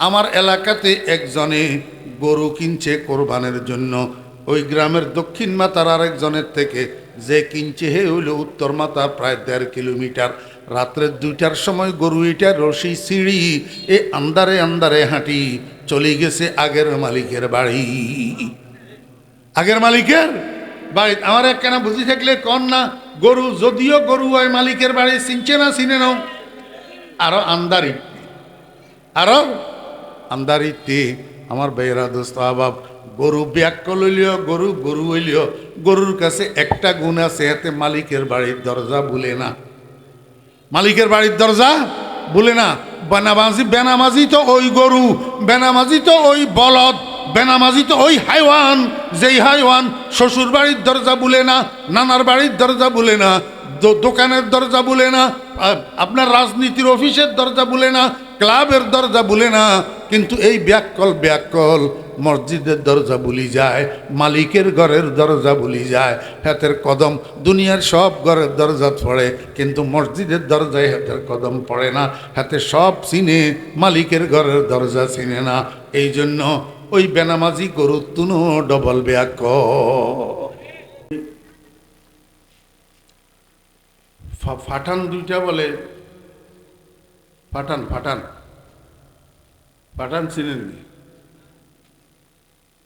আমার এলাকাতে একজনে গরু কিনছে কোরবানের জন্য, ওই গ্রামের দক্ষিণ মাথার আরেকজনের থেকে যে কিনছে হে হইল উত্তর মাথা, প্রায় 1.5 কিলোমিটার। রাত্রে 2টার সময় গরু এটা রশি সিঁড়ি এ আন্দারে আন্দারে হাঁটি চলে গেছে আগের মালিকের বাড়ি। আগের মালিকের বাড়ি আমার একখানা বুঝি থাকলে কন না, গরু যদিও গরু হয় মালিকের বাড়ি চিনছে না, চিনে নাও। আরো আন্দারি, আরো আন্দারিতে আমার বেয়েরা দোস্ত আবাব, গরু ব্যাকল হইলিও, গরু গরু হইলিও, গরুর কাছে একটা গুণ আছে, এতে মালিকের বাড়ির দরজা ভুলে না। মালিকের বাড়ির দরজা ভুলে না। বেনামাজি তো ওই গরু, বেনামাজি তো ওই বলদ, বেনামাজি তো ওই হাইওয়ান, যেই হাইওয়ান শ্বশুর বাড়ির দরজা ভুলে না, নানার বাড়ির দরজা ভুলে না, দোকানের দরজা ভুলে না, আপনার রাজনীতির অফিসের দরজা ভুলে না, ক্লাবের দরজা ভুলে না, কিন্তু এই ব্যাকল মসজিদের দরজা ভুলি যায়, মালিকের ঘরের দরজা ভুলি যায়। হাতের কদম দুনিয়ার সব ঘরের দরজা পড়ে, কিন্তু মসজিদের দরজায় হাতের কদম পড়ে না। হাতে সব চিনে, মালিকের ঘরের দরজা চিনে না। এই জন্য ওই বেনামাজি গরুর তুনো ডবল ফাটান দুইটা বলে, ফাটান ফাটান ফাটান চিনেননি?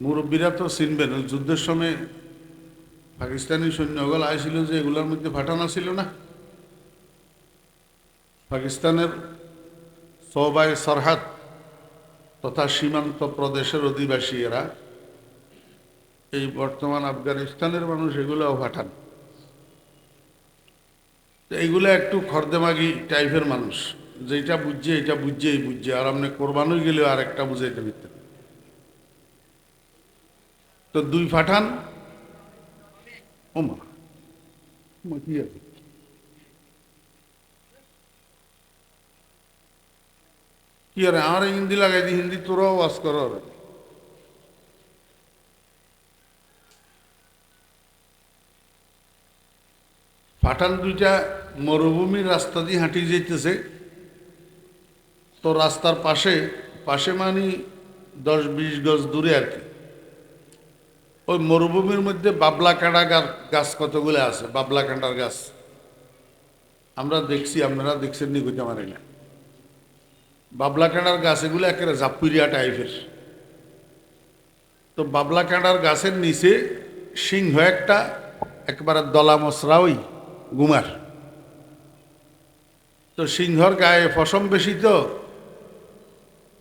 মুরব্বীরা তো চিনবেন, যুদ্ধের সময় পাকিস্তানি সৈন্যগুলো আইছিল যে, এগুলোর মধ্যে ফাটান ছিল না? পাকিস্তানের সবাই সরহাদ তথা সীমান্ত প্রদেশের অধিবাসী এরা, এই বর্তমান আফগানিস্তানের মানুষ, এগুলোও ফাটান। এইগুলো একটু খর্দেমাগি টাইপের মানুষ, যেটা বুঝছে এটা বুঝছেই বুঝছে, আর আপনি কোরবানো গেলেও আর একটা বুঝাইতে পারতেন। তো দুই ফাটান, ও মা কি আছে, কি আরে আমার হিন্দি লাগাই দি, হিন্দি তোরাও ওয়াজ করো। পাঠান দুইটা মরুভূমির রাস্তা দিয়ে হাঁটি যেতেছে, তো রাস্তার পাশে পাশে মানে 10-20 গজ দূরে আর কি, ওই মরুভূমির মধ্যে বাবলা কাঁটা গাছ কতগুলো আছে, বাবলা কাঁটার গাছ আমরা দেখছি, আপনারা দেখছেন নি কইতে পারি না। বাবলা কাঁটার গাছ এগুলো একেবারে জাপুরিয়া টাইপের। তো বাবলা কাঁটার গাছের নিচে সিংহ একটা, একবারে দলা মশরা ওই গুমার। তো সিংহর গায়ে পশম বেশি, তো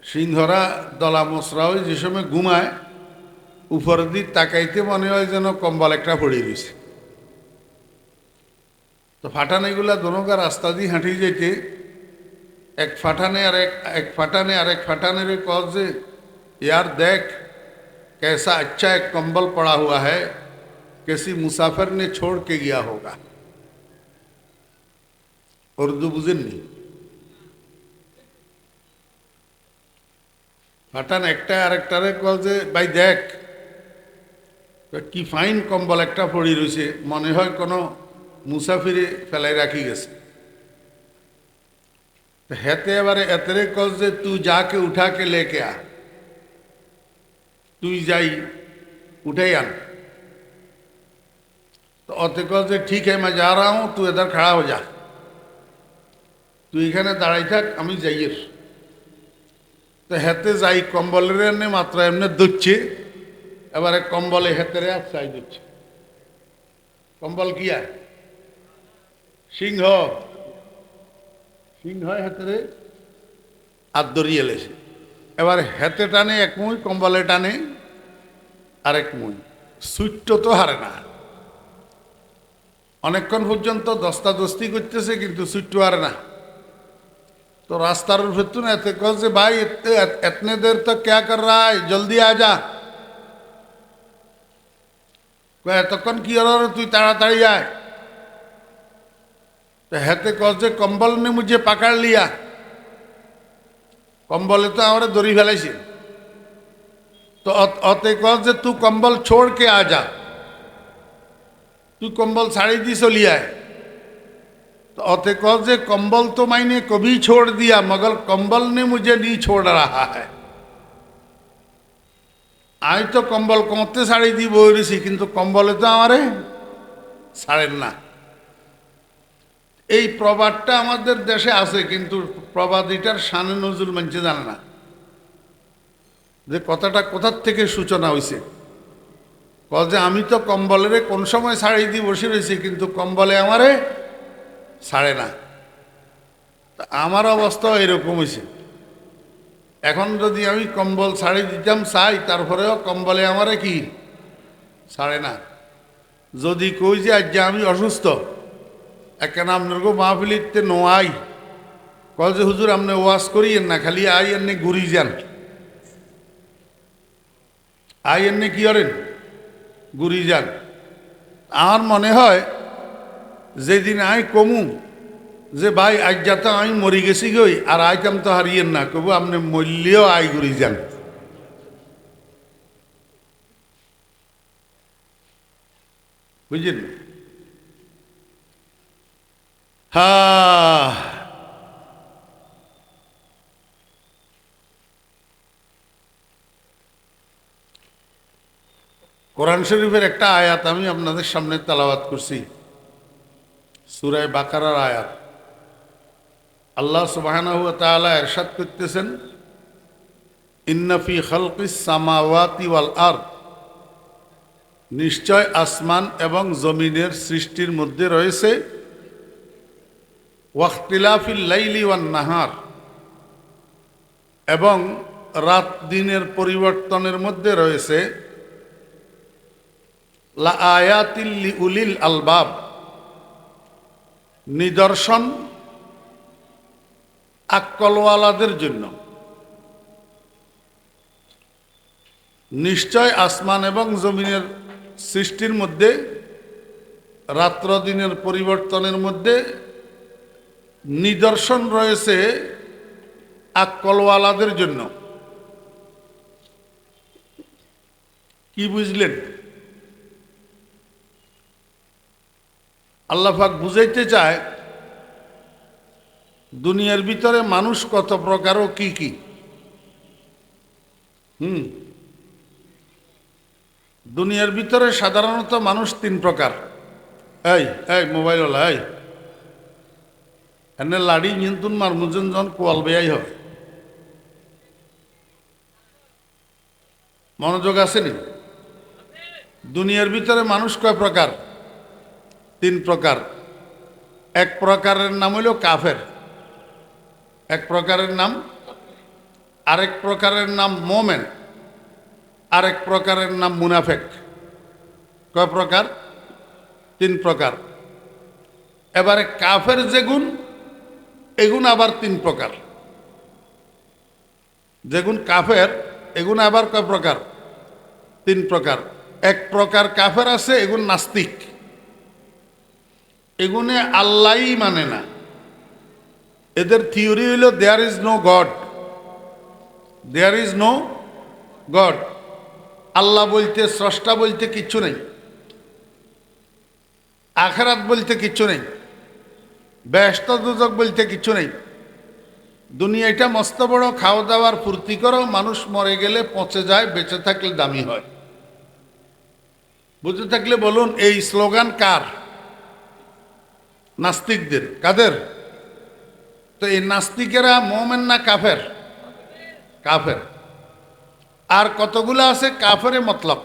সিংহরা দলা মশরা ওই যে সময় ঘুমায়, উপরের দিক তাকাইতে মনে হয় যেন কম্বল একটা পড়ে গেছে। তো ফাটান এগুলা দোনোগা রাস্তা দিয়ে হাঁটি যেতে, এক ফাটানে এক ফাটানের কল যে, यार देख कैसा अच्छा एक कंबल पड़ा हुआ है, किसी मुसाफिर ने छोड़ के गया होगा। उर्दू बुझेनনি? ফাটান একটা আরেকটারে কল যে, ভাই দেখ কি ফাইন কম্বল একটা পড়ি রয়েছে, মনে হয় কোনো মুসাফিরে ফেলাই রাখি গেছে। হেতে এবারে এতরে কল যে, তুই যাকে উঠা কে লেকে আ, তুই যাই उठे आन। तो अते कल से ठीक है मैं जा रहा हूँ, तू इधर खड़ा हो जा, तू এখানে দাঁড়াই থাক, আমি যাইয়ের। তো হেতে যাই কম্বলের এনে মাত্র এমনি দুচ্ছে, এবারে কম্বলে হেতেরে আর চাই দিচ্ছে। কম্বল কি আর সিংহ, সিংহ হেতেরে আর দরিয়ে এলেছে। এবার হেতে টানে এক মুই, কম্বলে টানে আরেক মুই, সুইট্ট তো হারে না। অনেকক্ষণ পর্যন্ত দস্তাদস্তি করতেছে, কিন্তু সুইট্ট হারে না। तो रास्तार फिर ना एते कल से भाई इतने देर तक क्या कर रहा है, जल्दी आ जा। एतक्षण की तु ताड़ाताड़ी आए। तो हेते कल से कम्बल ने मुझे पकड़ लिया, कम्बले तो हमारे दौड़ी फैलाई। तो अते कल से तू कम्बल छोड़ के आ जा, तू कम्बल साड़ी दी चली आए। तो अते कल से कंबल तो मैंने कभी छोड़ दिया, मगर कंबल ने मुझे नहीं छोड़ रहा है। আমি তো কম্বল কমতে ছাড়ি দিয়ে বইরেছি, কিন্তু কম্বলে তো আমারে ছাড়েন না। এই প্রবাদটা আমাদের দেশে আছে, কিন্তু প্রবাদিটার শানে নজরুল মানছে জানে না যে কথাটা কোথার থেকে সূচনা হয়েছে। যে আমি তো কম্বলের কোন সময় ছাড়ি দিয়ে বসে রয়েছি, কিন্তু কম্বলে আমারে ছাড়ে না। আমার অবস্থা এরকম হয়েছে। এখন যদি আমি কম্বল ছাড়ি দিতাম চাই, তারপরেও কম্বলে আমারে কি ছাড়ে না। যদি কই যে আজ আমি অসুস্থ, একখানা আপনার মাহফিলিতে নোয়াই, কয় যে হুজুর আপনি ওয়াজ করিয়েন না, খালি আই এমনি ঘুরি যান, আই এমনি কি করেন ঘুরি যান। আমার মনে হয় যেদিন আই কমু যে ভাই আজ যাতে আমি মরি গেছি গই, আর আইতাম তো হারিয়েন না, কবু আপনি মূল্যেও আই ঘুরি যান। বুঝলেন? হ্যাঁ, কোরআন শরীফের একটা আয়াত আমি আপনাদের সামনে তেলাওয়াত করছি, সূরা বাকারার আয়াত। আল্লাহ সুবহানাহু ওয়া তাআলা ইরশাদ করতেছেন, ইন্না ফি খালকিস সামাওয়াতি ওয়াল আরদ, নিশ্চয় আসমান এবং জমিনের সৃষ্টির মধ্যে রয়েছে, ওয়াখতিলাফিল লাইলি ওয়ান নাহার, এবং রাত দিনের পরিবর্তনের মধ্যে রয়েছে, লা আয়াতিল লিউলিল আলবাব, নিদর্শন আক্কলওয়ালাদের জন্য। নিশ্চয় আসমান এবং জমিনের সৃষ্টির মধ্যে, রাত্র দিনের পরিবর্তনের মধ্যে নিদর্শন রয়েছে আক্কলওয়ালাদের জন্য। কি বুঝলেন? আল্লাহ পাক বুঝাইতে চায় দুনিয়ার ভিতরে মানুষ কত প্রকার ও কি কি। দুনিয়ার ভিতরে সাধারণত মানুষ তিন প্রকার। এই এই মোবাইলওয়ালা, এই এনে লাড়ি নিয়ন্ত্রণ মারমুজন জন কোয়াল বেয়াই হয়, মনোযোগ আসেনি? দুনিয়ার ভিতরে মানুষ কয় প্রকার? তিন প্রকার। এক প্রকারের নাম হইল কাফের, এক প্রকারের নাম, আরেক প্রকারের নাম মোমেন, আরেক প্রকারের নাম মুনাফেক। কয় প্রকার? তিন প্রকার। এবারে কাফের যেগুন, এগুন আবার তিন প্রকার। যেগুন কাফের, এগুন আবার কয় প্রকার? তিন প্রকার। এক প্রকার কাফের আছে, এগুন নাস্তিক, এগুনে আল্লাহই মানে না। এদের থিওরি হইল there is no god, there is no god. Allah বলতে, স্রষ্টা বলতে কিচ্ছু নেই, আখেরাত বলতে কিচ্ছু নেই, বেহেশত দোজখ বলতে কিচ্ছু নেই। দুনিয়াটা মস্ত বড়, খাওয়া দাওয়ার ফুর্তি করো, মানুষ মরে গেলে পচে যায়, বেঁচে থাকলে দামি হয়। বুঝে থাকলে বলুন, এই স্লোগান কার? নাস্তিকদের। কাদের? তো এই নাস্তিকেরা মোমেন না কাফের? কাফের। আর কতগুলো আছে কাফেরে মতলব,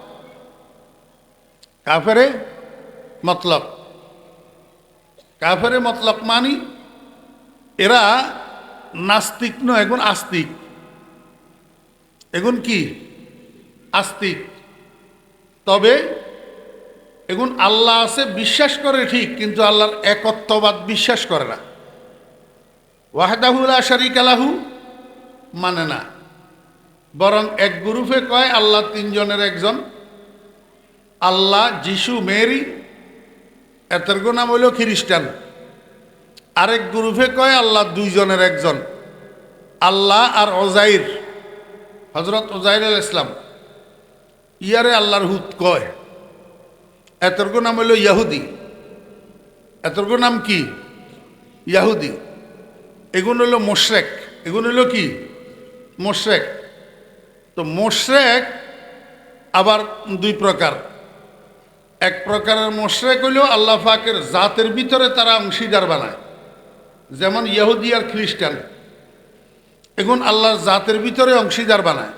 কাফেরে মতলব। কাফেরে মতলব মানি এরা নাস্তিক নয়, এখন আস্তিক। এখন কি? আস্তিক। তবে এখন আল্লাহ আছে বিশ্বাস করে ঠিক, কিন্তু আল্লাহর একত্ববাদ বিশ্বাস করে না। ওয়াহদাহু লা শারীকা লাহু মানে না, বরং এক গ্রুপে কয় আল্লাহ তিনজনের একজন। আল্লাহ, যিশু, মেরি, এদের নাম হইল খ্রিস্টান। আরেক গ্রুপে কয় আল্লাহ দুইজনের একজন, আল্লাহ আর ওজাইর, হজরত ওজাইর আলাইহিস সালাম, ইয়ারে আল্লাহর হুত কয়। এদের নাম হইল ইয়াহুদি। এদের নাম কি? ইয়াহুদি। এগুন হইল মোশরেক। এগুন হইল কি? মোশরেক। তো মোশরেক আবার দুই প্রকার। এক প্রকারের মুশরিক হইল আল্লাহ পাকের জাতের ভিতরে তারা অংশীদার বানায়, যেমন ইহুদি আর খ্রিস্টান, এখন আল্লাহর জাতের ভিতরে অংশীদার বানায়।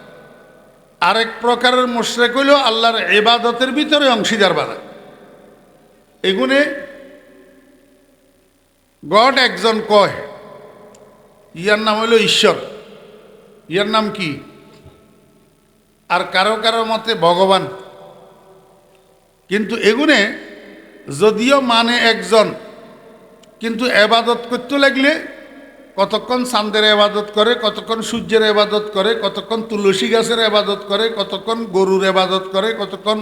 আরেক প্রকারের মুশরিক হইল আল্লাহর ইবাদতের ভিতরে অংশীদার বানায়। এগুনে গড একজন কয়, ইয়ার নাম হইল ঈশ্বর, ইয়ার নাম কি? আর কারো কারো মতে ভগবান। কিন্তু এগুনে যদিও মানে একজন, কিন্তু এবাদত করতে লাগলে কতক্ষণ চাঁদের এবাদত করে, কতক্ষণ সূর্যের এবাদত করে, কতক্ষণ তুলসী গাছের এবাদত করে, কতক্ষণ গরুর এবাদত করে, কতক্ষণ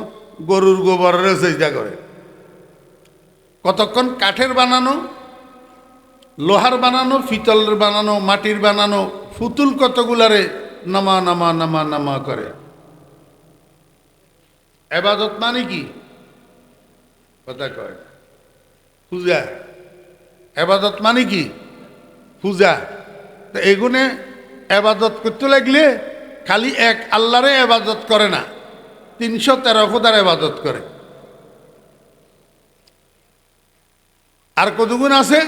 গরুর গোবরের সেজদা করে, কতক্ষণ কাঠের বানানো, লোহার বানানো, পিতলের বানানো, মাটির বানানো ফুতুল কতগুলারে নামা নামা নামা নামা করে। এবাদত মানে কি? কথা কয় পূজা। এবাদত মানে কি? পূজা। তো এগুনে এবাদত করতে লাগলে খালি এক আল্লাহরে এবাদত করে না, 313 খোদার এবাদত করে। আর কতগুণ আছে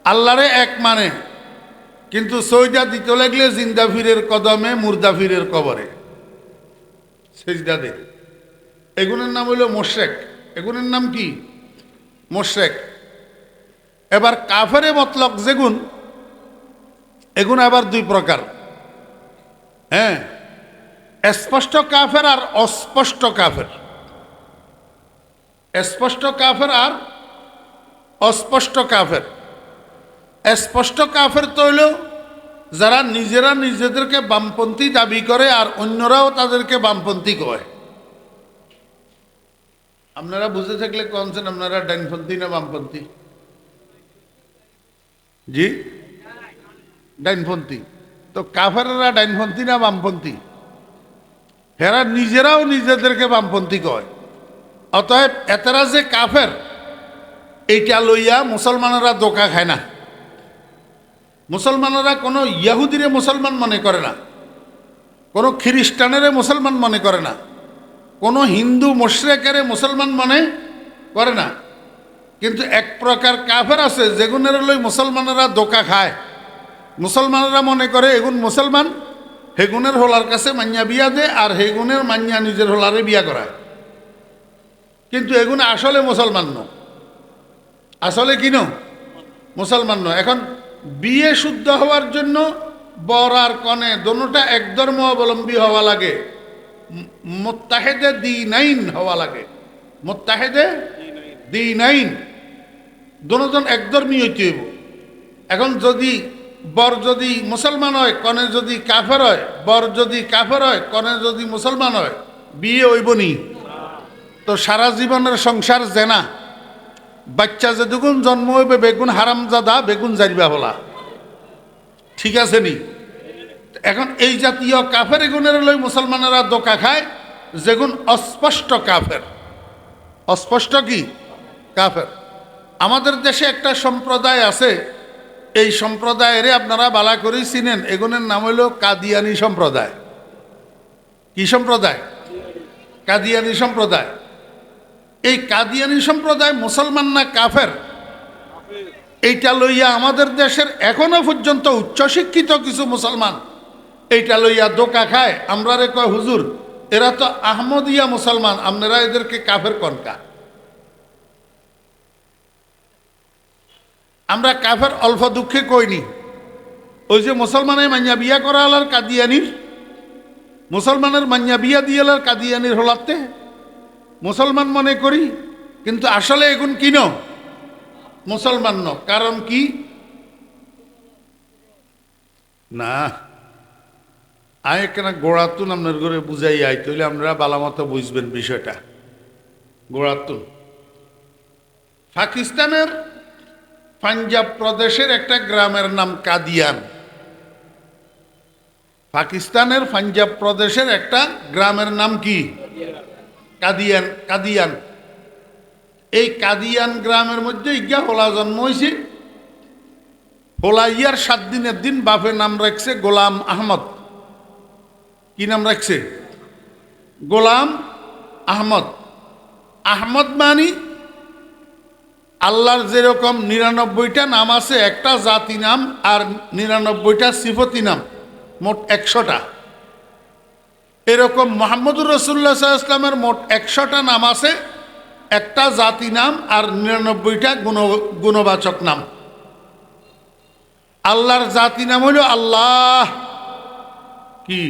আল্লাহরে এক মানে, কিন্তু সজদা দিতে লাগলে জিন্দা ফিরের কদমে, মুর্দা ফিরের কবরে সেজদা দে। এগুনের নাম হইল মুশরিক। এগুনের নাম কি? মুশরিক। এবার কাফেরে মতলক যেগুন, এগুন আবার দুই প্রকার। হ্যাঁ, স্পষ্ট কাফের আর অস্পষ্ট কাফের। স্পষ্ট কাফের আর অস্পষ্ট কাফের। স্পষ্ট কাফের তো হইল যারা নিজেরা নিজেদেরকে বামপন্থী দাবি করে আর অন্যরাও তাদেরকে বামপন্থী কয়। আপনারা বুঝে থাকলে কনছেন আপনারা ডাইনপন্থী না বামপন্থী? জি, ডাইনপন্থী। তো কাফেররা ডাইনপন্থী না বামপন্থী? হেরা নিজেরাও নিজেদেরকে বামপন্থী কয়। অতএব এতেরা যে কাফের, এইটা লইয়া মুসলমানেরা ধোঁকা খায় না। মুসলমানেরা কোনো ইহুদিরে মুসলমান মনে করে না, কোনো খ্রিস্টানেরে মুসলমান মনে করে না, কোনো হিন্দু মুশরিকেরে মুসলমান মনে করে না। কিন্তু এক প্রকার কাফের আছে যেগুনের লই মুসলমানেরা ধোঁকা খায়। মুসলমানেরা মনে করে এগুন মুসলমান, হেগুনের হোলার কাছে মান্যা বিয়া দে, আর হেগুনের মান্যা নিজের হোলারে বিয়া করায়। কিন্তু এগুন আসলে মুসলমান ন, আসলে কি ন? মুসলমান ন। এখন বিয়ে শুদ্ধ হওয়ার জন্য বর আর কনে দোনোটা এক ধর্ম অবলম্বী হওয়া লাগে, মুত্তাহিদে দ্বীনাইন হওয়া লাগে। মুত্তাহিদে দ্বীনাইন, দোনোজন একধর্মী হইতে হইব। এখন যদি বর যদি মুসলমান হয়, কনে যদি কাফের হয়, বর যদি কাফের হয়, কনে যদি মুসলমান হয়, বিয়ে হইব নি? তো সারা জীবনের সংসার জেনা। বাচ্চা যে দুগুণ জন্ম হইবে বেগুন হারামজাদা, বেগুন জারিবা হলা। ঠিক আছে নি? এখন এই জাতীয় কাফের এগুনের লই মুসলমানেরা ধোঁকা খায়, যেগুন অস্পষ্ট কাফের। অস্পষ্ট কি কাফের? আমাদের দেশে একটা সম্প্রদায় আছে, এই সম্প্রদায়ের আপনারা বালা করেই চিনেন। এগুনের নাম হইল কাদিয়ানি সম্প্রদায়। কি সম্প্রদায়? কাদিয়ানি সম্প্রদায়। এই কাদিয়ানি সম্প্রদায় মুসলমান না কাফের, এইটা লইয়া আমাদের দেশের এখনো পর্যন্ত উচ্চশিক্ষিত কিছু মুসলমান এইটা লইয়া ধোঁকা খায়। আমরা রে কয় হুজুর এরা তো আহমদিয়া মুসলমান, আপনারা এদেরকে কাফের কনকা। আমরা কাফের অল্প দুঃখে কইনি। ওই যে মুসলমানের মান্যা বিয়া করা হলার কাদিয়ানির, মুসলমানের মান্যা বিয়া দিয়ে হলার কাদিয়ানির হলাতে মুসলমান মনে করি, কিন্তু আসলে এখন কিন মুসলমান ন। কারণ কি না, আয় কেন গোড়াতুন আপনার ঘরে বুঝাই আই, তাহলে আপনারা বালামতো বুঝবেন বিষয়টা। গোড়াতুন পাকিস্তানের পাঞ্জাব প্রদেশের একটা গ্রামের নাম কাদিয়ান। পাকিস্তানের পাঞ্জাব প্রদেশের একটা গ্রামের নাম কি? কাদিয়ান। কাদিয়ান, এই কাদিয়ান গ্রামের মধ্যে ইগা হোলা জন্ম হয়েছে। হোলা ইয়ার 7 দিনের দিন বাপে নাম রাখছে গোলাম আহমদ। কি নাম রাখছে? গোলাম আহমদ। আহমদ মানি আল্লাহর যেরকম ৯৯টা নাম আছে, একটা জাতি নাম আর ৯৯টা সিফতি নাম, মোট ১০০টা। এরকম মোহাম্মদুর রসুল্লাহ সাল্লাল্লাহু আলাইহি ওয়াসাল্লামের মোট ১০০টা নাম আছে, একটা জাতি নাম আর ৯৯টা গুণবাচক নাম। আল্লাহর জাতি নাম হলো আল্লাহ কি?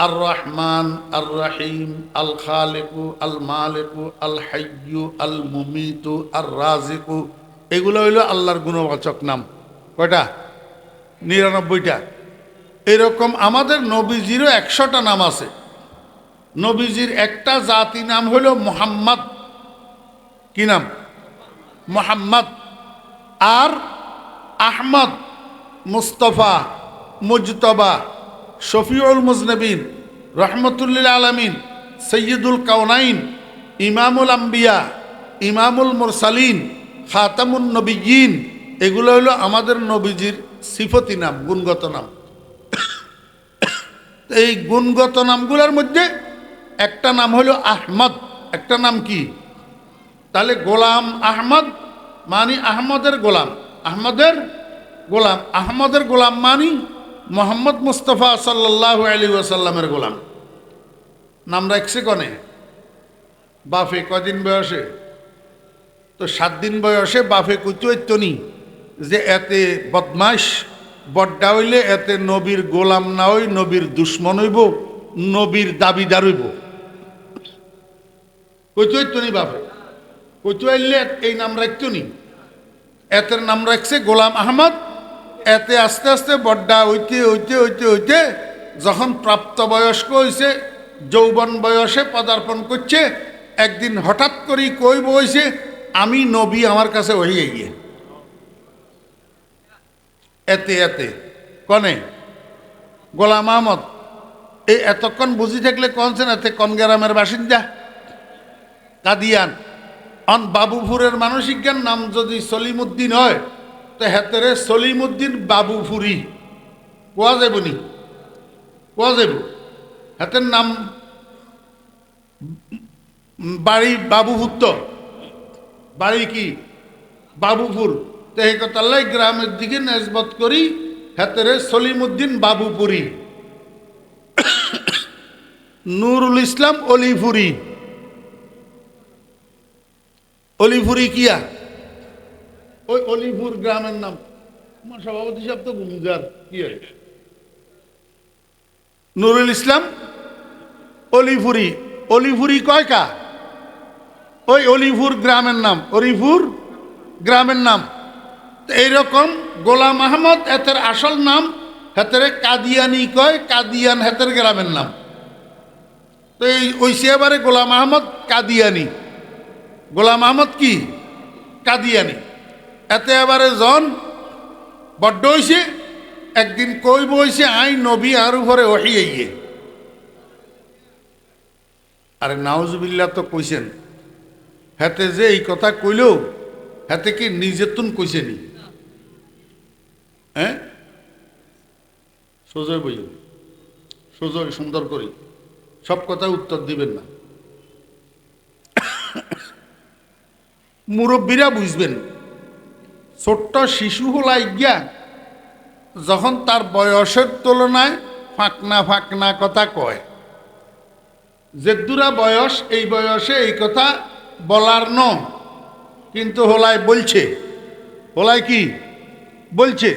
আর রহমান, আর রহিম, আল খালিকু, আল মালিকু, আল হাইয়ু, আল মুমিতু, আর রাজিকু, এগুলো হইল আল্লাহর গুণবাচক নাম। কয়টা? ৯৯টা। এরকম আমাদের নবীজিরও ১০০টা নাম আছে। নবীজির একটা জাতি নাম হলো মুহাম্মদ। কি নাম? মুহাম্মদ। আর আহমদ, মুস্তফা, মুজতবা, শফিউল মুজনবিন, রহমতুল্লিল আলমিন, সৈয়দুল কাউনাইন, ইমামুল আম্বিয়া, ইমামুল মুরসালিন, খাতামুন নবিয়্যিন, এগুলো হলো আমাদের নবীজির সিফতি নাম, গুণগত নাম। এই গুণগত নামগুলোর মধ্যে একটা নাম হলো আহমদ, একটা নাম কি? তাহলে গোলাম আহমদ মানি আহমদের গোলাম, আহমদের গোলাম, আহমদের গোলাম মানি মোহাম্মদ মুস্তফা সাল্লাল্লাহু আলাইহি ওয়াসাল্লামের গোলাম। নাম রাখছে কনে? বাফে। কদিন বয়সে? তো 7 দিন বয়সে বাফে কুতুনি যে এতে বদমাইশ বড্ডা হইলে এতে নবীর গোলাম না হই নবীর দুশ্মন হইব, নবীর দাবিদার হইব। কইতুনি বাফে কইতুয়াইলে এই নাম রাখতনি। এতের নাম রাখছে গোলাম আহমদ। এতে আস্তে আস্তে বড্ডা হইতে হইতে হইতে হইতে যখন প্রাপ্তবয়স্ক হয়েছে, যৌবন বয়সে পদার্পণ করছে, একদিন হঠাৎ করেই কই বইছে আমি নবী, আমার কাছে হইয়ে গিয়ে এতে এতে কনে গোলাম আহমদ। এই এতক্ষণ বুঝি থাকলে কনছেন এতে কোন গ্রামের বাসিন্দা? কাদিয়ান। অন বাবুপুরের মানসিক জ্ঞান নাম যদি সলিমুদ্দিন হয় তো হেতেরে সলিমুদ্দিন বাবুপুরি কোয়া যাবনি, কোয়া যাব। হেতের নাম বাড়ি বাবুপুর, তো বাড়ি কি বাবুপুর। তো এই কথাল্লাই গ্রামের দিকে নেসবত করি হেতেরে সলিমুদ্দিন বাবুপুরি। নুরুল ইসলাম অলিপুরি। অলিপুরি কিয়া? ওই অলিপুর গ্রামের নাম। আমার সভাপতি সাহেব তো গুমজার কি হয়? নুরুল ইসলাম অলিপুরি। অলিপুরি কয়কা? ওই অলিপুর গ্রামের নাম, অলিপুর গ্রামের নাম। এইরকম গোলাম আহমদ এতের আসল নাম, হেতেরে কাদিয়ানি কয়, কাদিয়ান হেতের গ্রামের নাম। তো এই ওইসে এবারে গোলাম আহমদ কাদিয়ানি। গোলাম আহমদ কি? কাদিয়ানি। এতে এবারে জন বড্ড হইছে, একদিন কই বইছে আই নবী আর উপরে ওহিয়ে গিয়ে। আরে নাউজুবিল্লাহ তো কইছেন। হেতে যে এই কথা কইল হেতে কি নিজের তুন কইছে নি? হ্যাঁ, সোজয় বই, সোজয় সুন্দর করি, সব কথা উত্তর দিবেন না। মুরব্বীরা বুঝবেন। ছোট্ট শিশু হলাই গিয়া যখন তার বয়সের তুলনায় ফাঁকনা ফাঁকনা কথা কয়, যেদুরা বয়স এই বয়সে এই কথা বলার ন, কিন্তু হোলাই বলছে। হোলাই কি বলছে?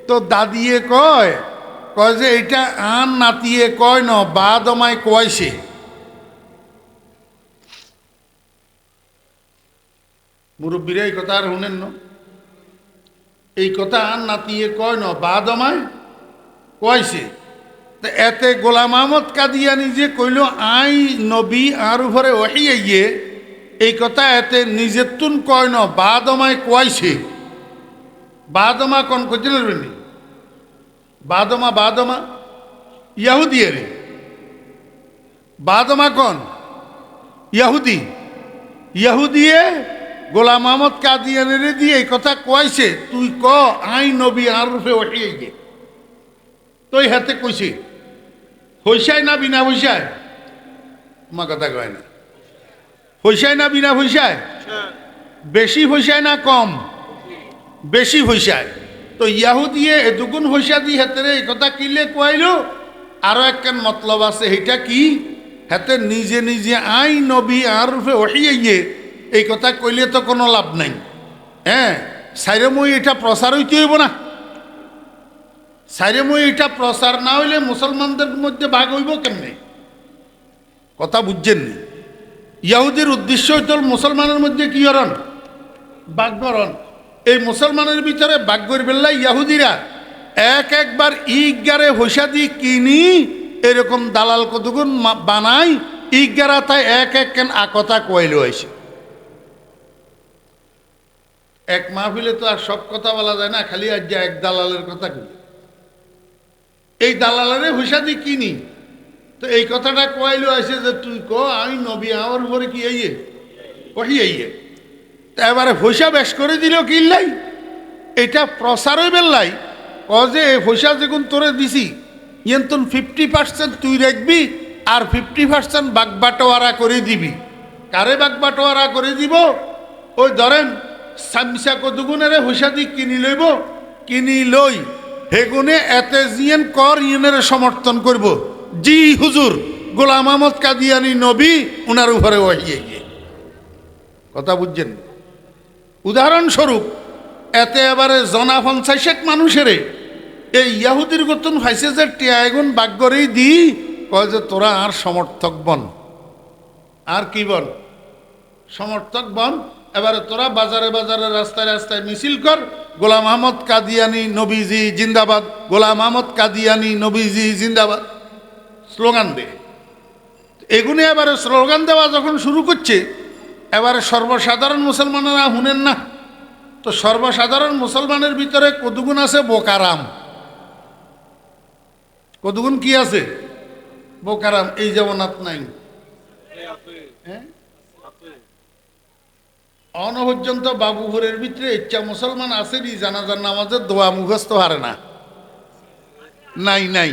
তো দাদিয়ে কয়, কয় যে এটা আন নাতিয়ে কয় ন, বাদ আমায় কয়ছে। মুরব্বীরা এই কথা আর শুনেন ন, এই কথা আন নাতিয়ে কয় ন, বাদ আমায় কয়ছে। তো এতে গোলাম আহমদ কাদিয়ানি যে কইল আই নবী আর উপরে ওহিয়ে গিয়ে, এই কথা এতে নিজের তুন কয় ন, বাদ আমায় কয়ছে। বাদমা কন কইতে পারবেন? বাদমা বাদমা ইয়াহুদি রে, বাদমা কন ইয়াহুদি। ইয়াহুদিয়ে গোলাম আহমদ কাদিয়ানের দিয়ে এই কথা কয়ছে, তুই ক আই নবী আর রূপে ওঠিয়ে গে। তুই হাতে কইছে হইসায় না বিনা পয়সায়? আমার কথা কয় না। হইসায় না বিনা পয়সায়? বেশি পয়সায় না কম? বেশি পয়সায়। তো ইয়াহুদিয়ে এদুগুণ পয়সা দি হেতেরে এই কথা কিলে কইলো। আরো একখান মতলব আছে, এটা কি? হাতে নিজে নিজে আই নবী আর রূপে ওহিয়ে এই কথা কইলে তো কোনো লাভ নাই। হ্যাঁ, সাইরে মই এটা প্রচার হইতে হইব না। সাইরে মই এটা প্রচার না হইলে মুসলমানদের মধ্যে ভাগ হইব কেমনে? কথা বুঝছেন নি? ইয়াহুদির উদ্দেশ্য হইতো মুসলমানের মধ্যে কি হরণ? বাগবরণ। এই মুসলমানের ভিতরে বাগ্যের বেলায় ইয়াহুদিরা একবার ইগারে হইসা দি কিনি এরকম দালাল কতগুণ বানাই ইগারা তাই এক কেন আকথা কইলো আইছে। এক মাহফিলে তো আর সব কথা বলা যায় না, খালি আজ যা এক দালালের কথা কই। এই দালালের হইসা দি কিনি, তো এই কথাটা কইলো আইছে যে তুই ক আমি নবী আমার উপরে কি আইয়ে কহি আইয়ে। তা এবারে পয়সা বেশ করে দিল কিল্লাই, এটা প্রচার হয়ে বেললাই ক যে এই পয়সা যেগুন তোরে দিছি ইয়েন তুন 50% তুই রাখবি আর 50% বাগবাটোয়ারা করে দিবি। কারে বাগবাটোয়ারা করে দিব? ওই ধরেন সামসা কতগুণের পয়সা দিয়ে কিনি লইব, কিনি লই হেগুনে এতে জিয়েন কর ইয়েনের সমর্থন করব। জি হুজুর, গোলাম আহমদ কাদিয়ানি নবী উনার উপরে ওয়াহিয়ে গিয়ে। কথা বুঝছেন? উদাহরণস্বরূপ এতে এবারে জনা 50 মানুষের এই ইয়াহুদির গতন ফাইসে যে টিয়াগুন বাগ্যরেই দি কয় যে তোরা আর সমর্থক বন, আর কি বন? সমর্থক বন। এবারে তোরা বাজারে বাজারে রাস্তায় রাস্তায় মিছিল কর, গোলাম আহমদ কাদিয়ানি নবীজি জিন্দাবাদ, গোলাম আহমদ কাদিয়ানি নবীজি জিন্দাবাদ, স্লোগান দে। এগুলি এবারে স্লোগান দেওয়া যখন শুরু করছে, এবারে সর্বসাধারণ মুসলমানেরা শুনেন না। তো সর্বসাধারণ মুসলমানের ভিতরে কতগুণ আছে বোকারাম, কতগুণ কি আছে? বোকারাম। এই যেমন নাই অনপর্যন্ত বাবুপুরের ভিতরে ইচ্ছা মুসলমান আসেনি জানাজার নামাজের দোয়া মুখস্থ হারে না। নাই নাই,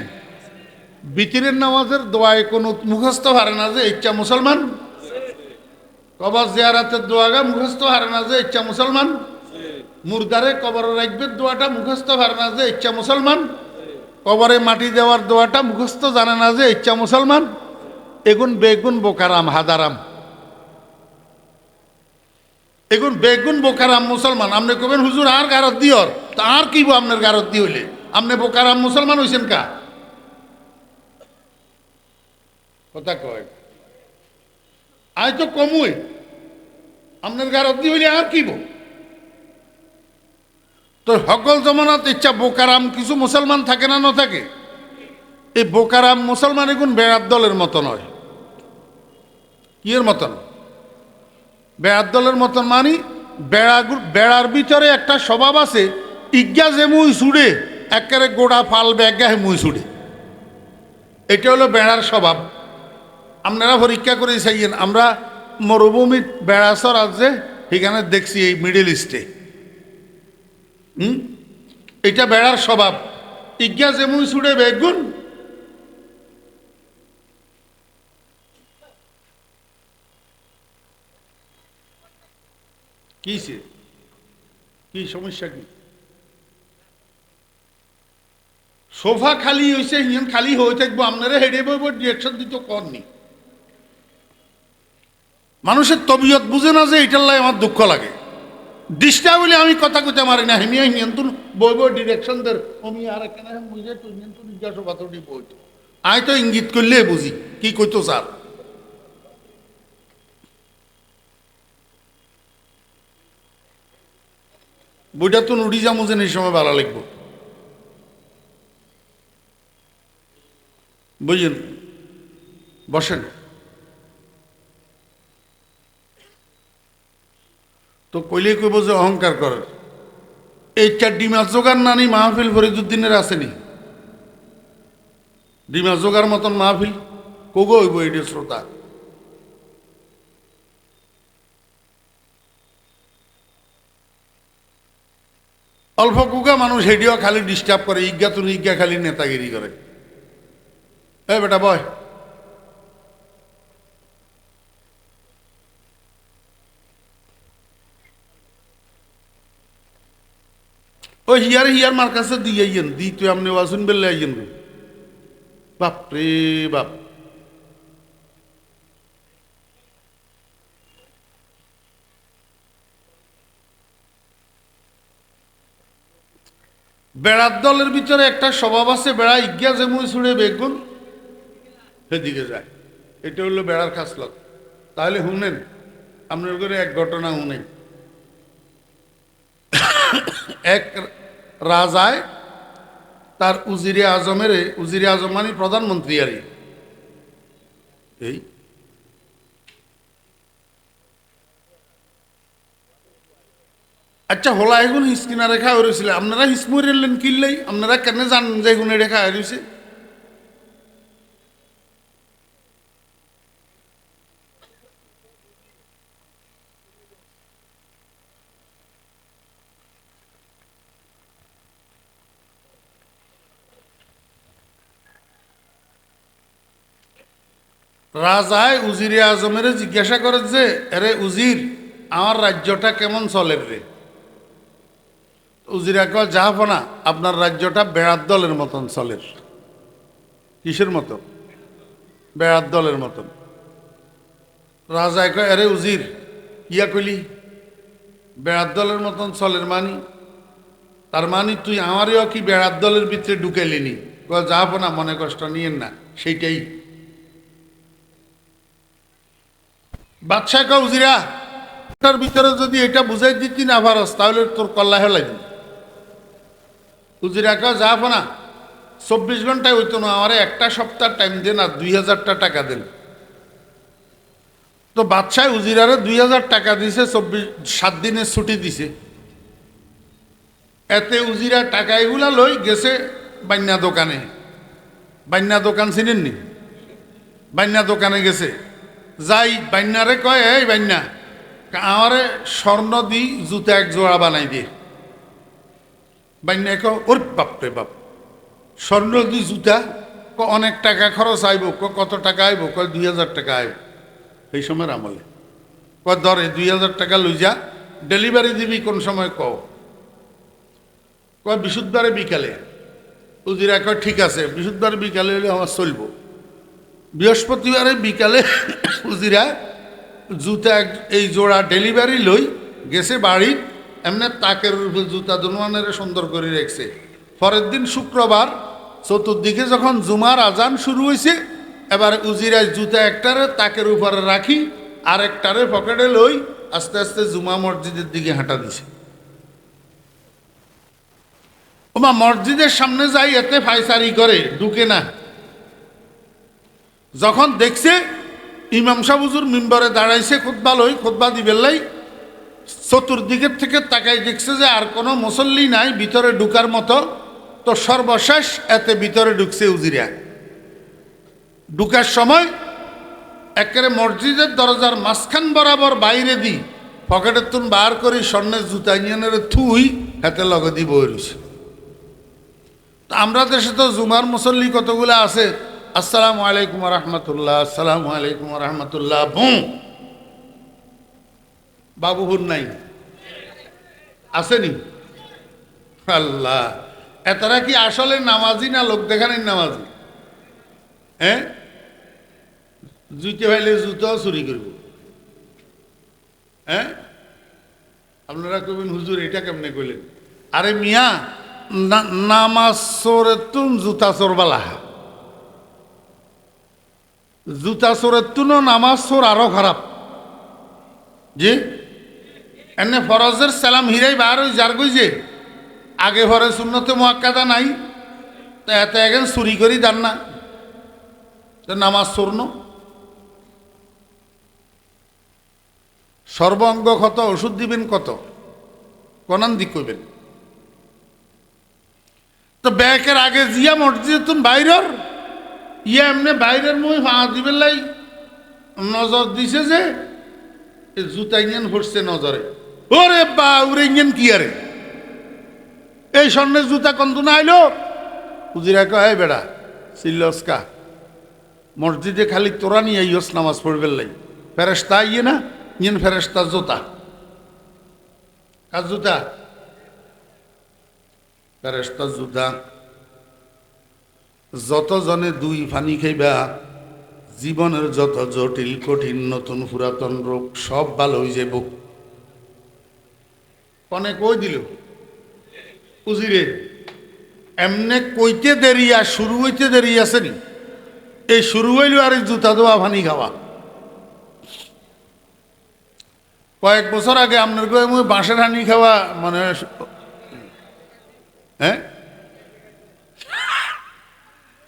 বিতিরের নামাজের দোয়ায় কোনো মুখস্থ হারে না যে ইচ্ছা মুসলমান। কবর জিয়ারাতের দোয়াগা মুখস্থ হারে না যে ইচ্ছা মুসলমান। মুর্দারে কবরে রাখবের দোয়াটা মুখস্থ হারে না যে ইচ্ছা মুসলমান। কবরে মাটি দেওয়ার দোয়াটা মুখস্থ জানে না যে ইচ্ছা মুসলমান। এগুন বেগুন বোকারাম হাদারাম, এগুন বেগুন বোকারাম মুসলমান। আপনি কবেন হুজুর আর গারত দিওর, তা আর কি আপনার গারত দি হইলে আপনি বোকারাম মুসলমান হইছেন কা? কথা কয় আয় তো কমুই, আপনার গারত দি হইলে আর কি? তো সকল জমানাত ইচ্ছা বোকারাম কিছু মুসলমান থাকে না না থাকে? এই বোকারাম মুসলমান এগুন বেড়ার দলের মতন হয়। কি এর মতন? বেড়ার দলের মতন মানি বেড়ার ভিতরে একটা স্বভাব আছে, ইজ্ঞা যে মুই ছুড়ে একেবারে গোড়া ফাল ব্যাগা মুই ছুড়ে। এটা হলো বেড়ার স্বভাব। আপনারা পরীক্ষা করে চাইয়েন, আমরা মরুভূমির বেড়াচর আছে সেখানে দেখছি এই মিডল ইস্টে। এটা বেড়ার স্বভাব, ইজ্ঞা যে মুই ছুড়ে বেগুন। কিসে কি সমস্যা? কি সোফা খালি হয়েছে হিয়ান খালি হয়ে থাকবো, আপনারা হেঁটে বইব ডিরেকশন দিতে করনি। মানুষের তবিয়ত বুঝে না যে এটার লাই আমার দুঃখ লাগে। ডিস্টা বলে আমি কথা কইতে মারি না, হেমিয়া হিয়ান তুন বইব ডিরেকশন দের আমি আর এখানে বুঝে তুই হিয়ান তুন জিজ্ঞাসা পাথরটি বইতো। আমি তো ইঙ্গিত করলে বুঝি কি কইতো স্যার। বইটা তো উড়ি যাবো যে এই সময় ভালো লাগবো, বুঝলেন? বসেন। তো কইলে কইব যে অহংকার করার। এই চার ডিমা জোগার নানি মাহফিল ফরিদুদ্দিনের আসেনি? ডিমা জোগার মতন মাহফিল কগো হইব এটা শ্রোতা? অল্প কুগা মানুষ হেডিও খালি ডিস্টার্ব করে, ইজ্ঞা তুন ইজ্ঞা খালি নেতাগিরি করে। এ বেটা বয়, ও হিয়ার মার কাছে দিয়ে আইয়েন, দি তুই আপনি ওয়াজুন বেললে আইয়েন। বাপ রে বাপ, বেড়ার দলের ভিতরে একটা স্বভাব আছে, বেড়া ইজ্ঞা যেমন ছুড়ে বেগুন সেদিকে যায়, এটা হলো বেড়ার খাসলত। তাহলে শুনেন, আপনার করে এক ঘটনা শুনেন। এক রাজায় তার উজিরে আজমের, উজিরে আজম মানে প্রধানমন্ত্রী আর এই আচ্ছা হোলা এগুন হিসকিনা রেখা হয়েছিল, আপনারা হিসমুর এলেন কিনলেই, আপনারা কেন জানেন যে এগুনে রেখা হয়েছে? রাজায় উজিরে আজমের জিজ্ঞাসা করে যে, আরে উজির, আমার রাজ্যটা কেমন চলে রে? উজিরা কয়, যাবো না, আপনার রাজ্যটা বেড়ার দলের মতন চলে। কিসের মতো? বেড়ার দলের মতন। রাজায় কয়, আরে উজির, ইয়া কইলি বেড়ার দলের মতন চলের মানি? তার মানে তুই আমারও কি বেড়ার দলের ভিতরে ঢুকাইলিনি? কয়, যাবো না, মনে কষ্ট নিয়েন না, সেইটাই। বাদশাহ কয়, উজিরা, তার ভিতরে যদি এটা বুঝাই দিতি না পারস, তাহলে তোর কল্লা হেলাই দিন। উজিরা কয়, যাবো না, 24 ঘন্টায় হইতো না, আমার একটা সপ্তাহ টাইম দেন আর 2000 টাকা দেন। তো বাদশাহ উজিরারে 2000 টাকা দিছে, 7 দিনের ছুটি দিছে। এতে উজিরা টাকা এগুলা লই গেছে বান্যা দোকানে। বান্যা দোকান চিনেননি? বান্যা দোকানে গেছে, যাই বান্যারে কয়, এই বান্যা, আমারে স্বর্ণ দি জুতা এক জোড়া বানাই দিয়ে। বান্যা কয়, ওর বাপরে বাপ, স্বর্ণ দি জুতা? অনেক টাকা খরচ আইব। কত টাকা আইব? কয় 2000 টাকা আইব। এই সময়ের আমলে কয়, ধরে 2000 টাকা লই যা, ডেলিভারি দিবি কোন সময় কও? কয়, বৃহস্পতিবারে বিকালে। উজিরা কয়, ঠিক আছে, বৃহস্পতিবার বিকালে হলে আমার চলবো। বৃহস্পতিবারে বিকালে উজিরা জুতা এই জোড়া ডেলিভারি লই গেছে বাড়ি, এমনি তাকের জুতা দোনোয়ানের সুন্দর করে রেখেছে। পরের দিন শুক্রবার, চতুর্দিকে যখন জুমার আজান শুরু হয়েছে, এবার উজিরা জুতা একটারে তাকের উপরে রাখি, আর একটারে পকেটে লই আস্তে আস্তে জুমা মসজিদের দিকে হাঁটা দিছে। ওমা মসজিদের সামনে যাই, এতে ফাইসারি করে, ঢুকে না। যখন দেখছে ইমাম সাহেব হুজুর মিম্বরে দাঁড়াইছে খুতবা লই, খুতবা দিবেলাই, চতুর্দিকের থেকে তাকাই দেখছে যে আর কোনো মুসল্লি নাই ভিতরে ঢুকার মতো। তো সর্বশেষ এতে ভিতরে ঢুকছে উজিরা। ঢুকার সময় একেবারে মসজিদের দরজার মাঝখান বরাবর বাইরে দি পকেটের তুন বার করি স্বর্ণের জুতা ইঞ্জিনের থুই হাতে লগে দি বই রয়েছে। আমরা দেশে তো জুমার মুসল্লি কতগুলো আছে, আসসালামু আলাইকুম রহমতুল্লাহ, আসসালামু আলাইকুম রহমতুল্লাহ, বুঁ। বাবুহুর নাই, আসেনি? আল্লাহ, এতারা কি আসলে নামাজি না লোক দেখানোর নামাজি? হ্যাঁ, জুতে ভাইলে জুতাও চুরি করব। হ্যাঁ, আপনারা কবেন হুজুর এটা কেমনে কইলেন? আরে মিয়া, নামাজ চোরের তুন জুতা চোর বালা, জুতা চোরের তুনও নামাজ চোর আরো খারাপ। জি, এনে ফরজের সালাম হিরাই বার ওই যার কইছে আগে ভরে সুন্নতে মুআক্কাদা নাই, তা এত এখন চুরি করি দান না, নামাজ চোরনো। সর্বাঙ্গ ক্ষত, ওষুধ দিবেন কত, কনান দিক করবেন। তো ব্যাকের আগে জিয়া মসজিদ তুমি বাইরের ইয়া এমনি বাইরের মই পা দিবেন লাই নজর দিছে যে জুতা ইঞ্জিন ফুটছে নজরে। ওরে বা উরে ইঞ্জিন কি আরে, এই স্বর্ণের জুতা কন্ত না আইলো? উজিরা কয়, বেড়া সিল্লসকা, মসজিদে খালি তোরা নিয়ে আইস নামাজ পড়বে লাই, ফেরেস্তা আইয়ে না, ইয়েন ফেরেস্তা জোতা, কার জুতা? ফেরেস্তা জুতা। যত জনে দুই পানি খাইবা, জীবনের যত জটিল কঠিন নতুন পুরাতন রোগ সব ভালো হয়ে যাব। কনে কই দিল উজিরে, এমনে কইতে দেরি আর শুরু হইতে দেরি আছে নি? এই শুরু হইল আর জুতা দোয়া পানি খাওয়া। কয়েক বছর আগে আপনার বাঁশের হানি খাওয়া মানে, হ্যাঁ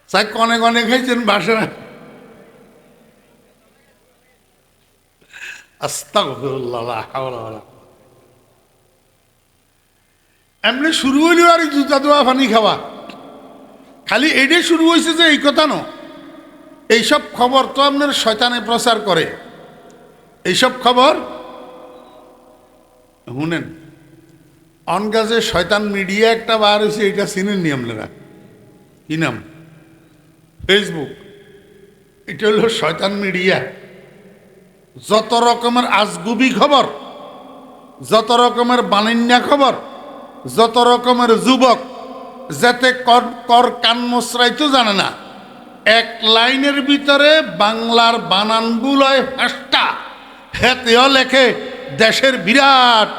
চাই কনে কনে খাইছেন বাঁশের হানি? আস্তাগফিরুল্লাহ। এমনি শুরু হইল আর জুতা দোয়া পানি খাওয়া। খালি এটাই শুরু হয়েছে যে এই কথা ন, এইসব খবর তো আপনার শয়তানে প্রচার করে। এইসব খবর শুনেন, অনগাজে শয়তান মিডিয়া একটা বার হয়েছে, এটা চিনেননি আপনারা? কি নাম? ফেসবুক। এটা হলো শয়তান মিডিয়া। যত রকমের আজগুবি খবর, যত রকমের বানিন্যা খবর, যত রকমের যুবক যাতে কর কান মশরাইতে জানে না, এক লাইনের ভিতরে বাংলার বানানগুলোয় ফাঁসটা হেতেও লেখে দেশের বিরাট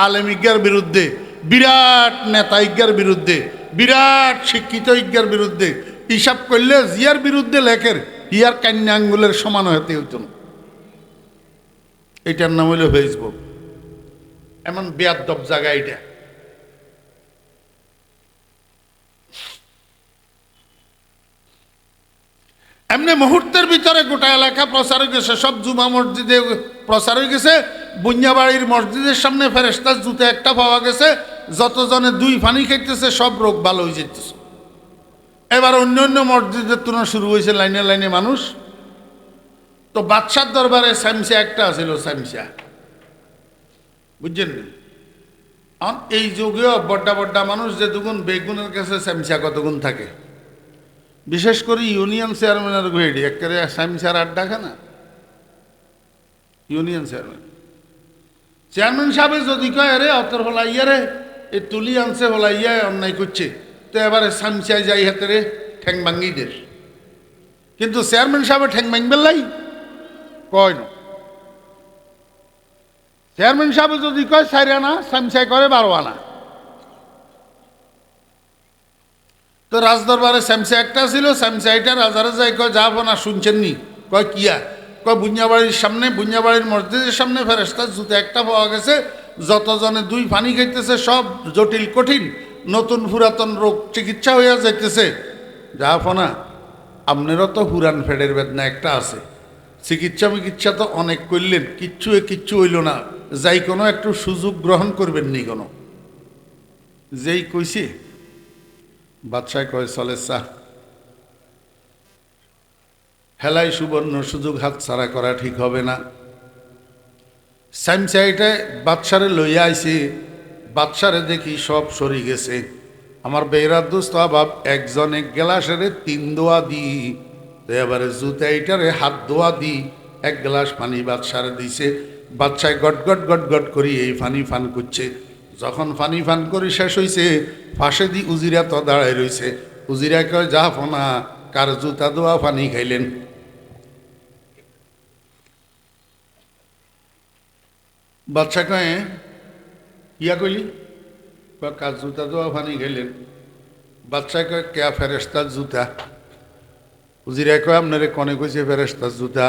আলেমিজ্ঞার বিরুদ্ধে, বিরাট নেতাইজ্ঞার বিরুদ্ধে, বিরাট শিক্ষিত ইজ্ঞার বিরুদ্ধে। হিসাব করলে জিয়ার বিরুদ্ধে লেখের হিয়ার কান্যা আঙ্গুলের সমান হতে হইত না। এটার নাম হইল ফেসবুক। এমন বেয়াদব জায়গা এটা। এমনি মুহূর্তের ভিতরে গোটা এলাকা প্রচার হয়ে গেছে, সব জুমা মসজিদে প্রচার হয়ে গেছে। বুনিয়াবাড়ির মসজিদের সামনে ফেরেশতার জুতা একটা পাওয়া গেছে। যতজনে দুই পানি খাইতেছে সব রোগ ভালো হয়ে যেতেছে। এবার অন্য অন্য মসজিদের তুলনা শুরু হয়েছে লাইনে লাইনে মানুষ। তো বাদশার দরবারে স্যামসা একটা আছিল, স্যামসা, বুঝছেন? এই যুগেও বড্ডা বড্ডা মানুষ যে দুগুণ বেগুনের কাছে স্যামসা কতগুণ থাকে। বিশেষ করে ইউনিয়ন চেয়ারম্যানের ঘেড়ি একেবারে স্যামসার আড্ডা খানা। ইউনিয়ন চেয়ারম্যান সাহেব যদি কয় রে অতর হলাইয়া রে এ তুলি আনছে হলাইয়া অন্যায় করছে, তো এবারে স্যামসায় যাই হাতে রে ঠ্যাং ভাঙ্গি দের। কিন্তু চেয়ারম্যান সাহেব ঠ্যাং ভাঙবেন লাই কয় না। চেয়ারম্যান সাহেব যদি কয় 4 আনা, স্যামসাই করে 12 আনা। তো রাজদরবারে স্যামসা একটা ছিল, স্যামসাইটা রাজারে যাই কয় যাবো না, শুনছেন নি? কয় কিয়া? কয় বুনিয়াবাড়ির সামনে, বুনিয়াবাড়ির মসজিদের সামনে ফেরেশতার জুতা একটা পাওয়া গেছে। যতজনে দুই পানি খাইতেছে সব জটিল কঠিন নতুন পুরাতন রোগ চিকিৎসা হইয়া যাইতেছে। যাবো না, আপনারও তো পুরান ফেডের বেদনা একটা আছে। চিকিৎসা মিকিৎসা তো অনেক করলেন, কিচ্ছু হইল না। যাই কোনো একটু সুযোগ গ্রহণ করবেন নি কোনো? যেই কইছি বাদশাহ কয় চলে চা হেলাই সুবর্ণ সুযোগ হাত ছাড়া করা ঠিক হবে না। স্যামসাইটায় বাদশারে লইয়া আইছি, বাদশারে দেখি সব সরি গেছে। আমার বেহরার দোস্ত আবাব একজন এক গ্লাসেরে 3 দোয়া দি, এবারে জুতাইটারে হাত দোয়া দি 1 গ্লাস পানি বাদশারে দিছে। বাদশায় গট গট গট গট করি এই পানি ফান করছে। যখন পানি ফান করি শেষ হইছে, পাশে দি উজিরা তো দাঁড়ায় রইছে। উজিরা কয় যা ফোনা কার জুতা দোয়া পানি খাইলেন? বাদশাহ কয় ইয়া কইলি? কার জুতা দোয়া পানি খাইলেন? বাদশাহ কয় কেয়া ফেরেশতার জুতা। উজিরা কয় আপনারে কনে কইছে ফেরেশতার জুতা?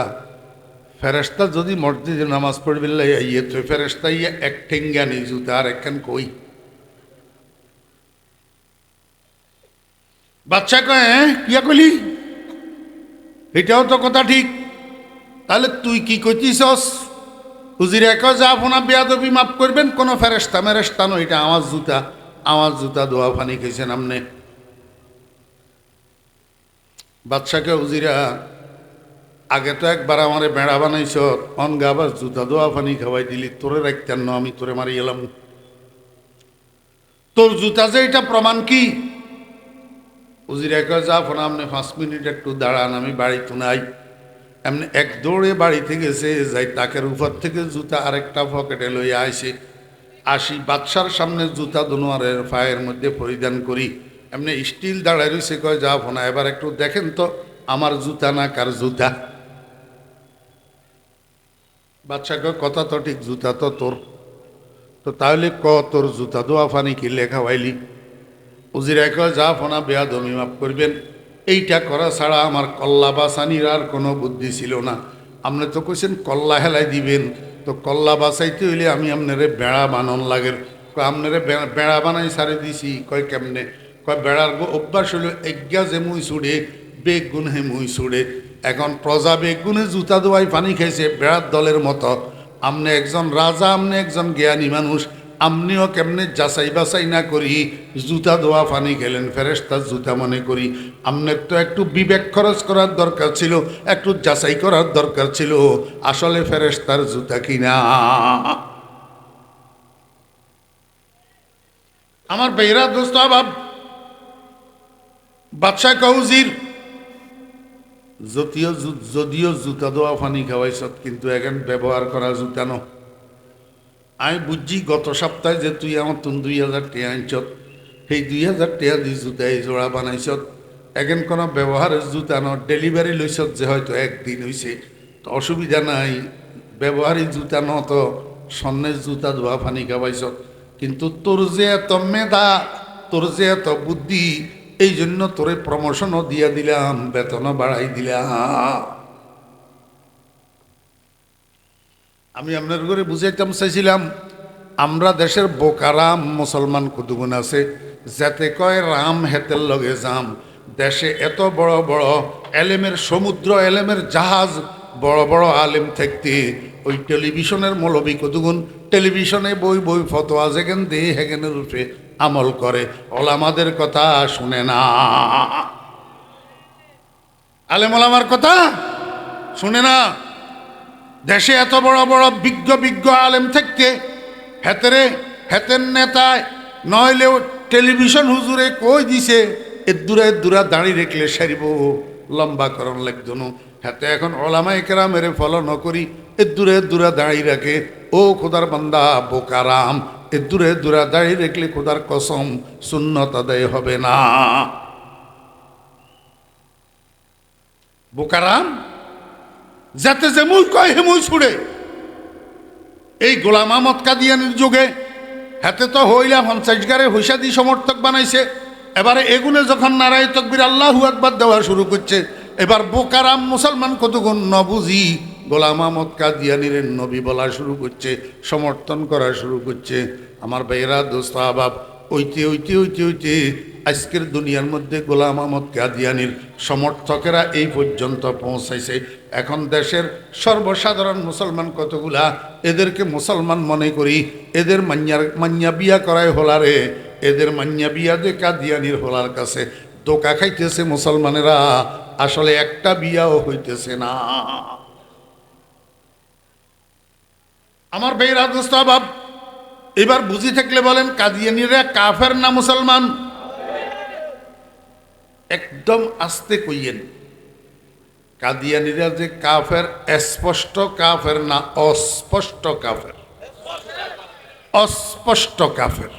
ফেরেশতা যদি মসজিদে নামাজ পড়বে ইয়ে তো ফেরেশতা ইয়ে এক ঠেঙ্গা নেই জুতা, আর একখান কই? বাদশাহ কয় কিয়া কইলি? এটাও তো কথা ঠিক, তাহলে তুই কি কইতিছস? হুজিরা কয় যা ফোনা বেয়াদবি মাফ করবেন, কোনো ফেরেশতা মেরেশতা নয়, এটা আমার জুতা দোয়া পানি খেয়েছেন আমনে। বাদশাকে হুজিরা আগে তো একবার আমারে বেড়া বানাইছ, অনগা আবার জুতা দোয়া পানি খাওয়াই দিলি, তোরে রাখতেন না, আমি তোরে মারি এলাম। তোর জুতা যে এটা প্রমাণ কি? উজিরা কয় জাফর আপনি 5 মিনিট একটু দাঁড়ান, আমি বাড়িতে নাই। এমনি এক দৌড়ে বাড়িতে গেছে, যাই তাকের উপর থেকে জুতা আরেকটা পকেটে লইয়া আইসে। আসি বাদশার সামনে জুতা দোনোয়ারের পায়ের মধ্যে পরিধান করি। এমনি স্টিল দাঁড়ায় রয়েছে, কয় জাফর না এবার একটু দেখেন তো আমার জুতা না কার জুতা। বাদশা কয় কথা তো ঠিক, জুতা তো তোর। তো তাহলে তোর জুতা দোয়া ফানি কি লেখা হইলি? উজিরা কয় জাফর না বেয়াদবি মাফ করবেন, এইটা করা ছাড়া আমার কল্লা বাসানির আর কোনো বুদ্ধি ছিল না। আপনি তো কইছেন কল্লা হেলাই দিবেন, তো কল্লা বাসাইতে হইলে আমি আপনারে বেড়া বানান লাগের। আপনারে বেড়া বানাই সারে দিছি। কয় কেমনে? কয় বেড়ার অভ্যাস হইল এজ্ঞা যে মুই ছুড়ে বেগুন হে মুই ছুড়ে। এখন প্রজা বেগুনে জুতা দোয়াই পানি খাইছে বেড়ার দলের মতো। আপনি একজন রাজা, আপনি একজন জ্ঞানী মানুষ, আপনিও কেমনে যাচাই বাছাই না করি জুতা ধোয়া পানি খেলেন, ফেরেশতার জুতা মনে করি। আপনার তো একটু বিবেক খরচ করার দরকার ছিল, একটু যাচাই করার দরকার ছিল আসলে ফেরেশতার জুতা কিনা। আমার বেহরা দোস্ত আবাব বাদশাহ কৌজির, যদিও জুতা ধোয়া পানি খাওয়াইছ, কিন্তু এখন ব্যবহার করা জুতা ন। আমি বুঝছি গত সপ্তাহে যে তুই আমার তুন 2000 টাকা আনছত, সেই 2000 টাকা দিয়ে জুতা এই জোড়া বানাইছত। এখন কোনো ব্যবহারের জুতা ন, ডেলিভারি লইছত যে হয়তো একদিন হয়েছে, তো অসুবিধা নাই। ব্যবহারী জুতা ন, তো স্বর্ণের জুতা ধোয়া পানি খাওয়াইছত। কিন্তু তোর যে এত মেধা, তোর যে এত বুদ্ধি, এই জন্য তোরে প্রমোশনও দিয়া দিলাম, বেতনও বাড়াই দিলাম। আমি আপনার ঘরে বুঝাইতাম চাইছিলাম, আমরা দেশের বোকারাম মুসলমান কতগুণ আছে, যাতে কয় রাম হেতের লগে যাম। দেশে এত বড় বড় এলেমের সমুদ্র, এলেমের জাহাজ, বড় বড় আলেম থাকতে ওই টেলিভিশনের মৌলবী কতগুণ টেলিভিশনে বই বই ফতোয়া যেখান দিয়ে হেগেনের রূপে আমল করে, ওলামাদের কথা শুনে না। আলেম ওলামার কথা শুনে না। দেশে এত বড় বড় বিজ্ঞ বিজ্ঞ আলেম থাকতে হেতের নেতায় নইলেও টেলিভিশন হুজুরে কই দিছে এর দূরা দাঁড়িয়ে রেখলে সারিব লম্বা করণ লাগজন। হাতে এখন ওলামায়ে কেরামের ফলো ন করি, এর দূরা দাঁড়িয়ে রাখে। ও খোদার বান্দা বোকারাম, এর দূরা দাঁড়িয়ে রাখলে খোদার কসম সুন্নত আদায় হবে না। বোকারাম যাতে যে মুই কয় হে মুই ছুড়ে। এই গোলাম আহমদ কাদিয়ানির যুগে হাতে তো হইলা 50 গারে হৈসাদি সমর্থক বানাইছে। এবারে এগুনে যখন নারায়ে তাকবীর আল্লাহু আকবার দেওয়া শুরু করছে, এবার বোকারাম মুসলমান কতগুণ নবুঝি গোলাম আহমদ কাদিয়ানির নবী বলা শুরু করছে, সমর্থন করা শুরু করছে। আমার ভাইয়েরা দোস্ত আহবাব, হইতে আজকের দুনিয়ার মধ্যে গোলাম আহমদ কাদিয়ানির সমর্থকেরা এই পর্যন্ত পৌঁছাইছে। এখন দেশের সর্বসাধারণ মুসলমান কতগুলা এদেরকে মুসলমান মনে করি, এদের মান্যা বিয়া করায় হলারে, এদের মান্যা বিয়া যে কাদিয়ানির হলার কাছে ধোকা খাইতেছে মুসলমানেরা, আসলে একটা বিয়াও হইতেছে না। আমার ভাইয়েরা দোস্ত আহবাব, এবার বুঝি থাকলে বলেন কাদিয়ানিরা কাফের না মুসলমান? একদম আস্তে কইয়েন, কাদিয়ানিরা যে কাফের, স্পষ্ট কাফের না অস্পষ্ট কাফের? অস্পষ্ট কাফের,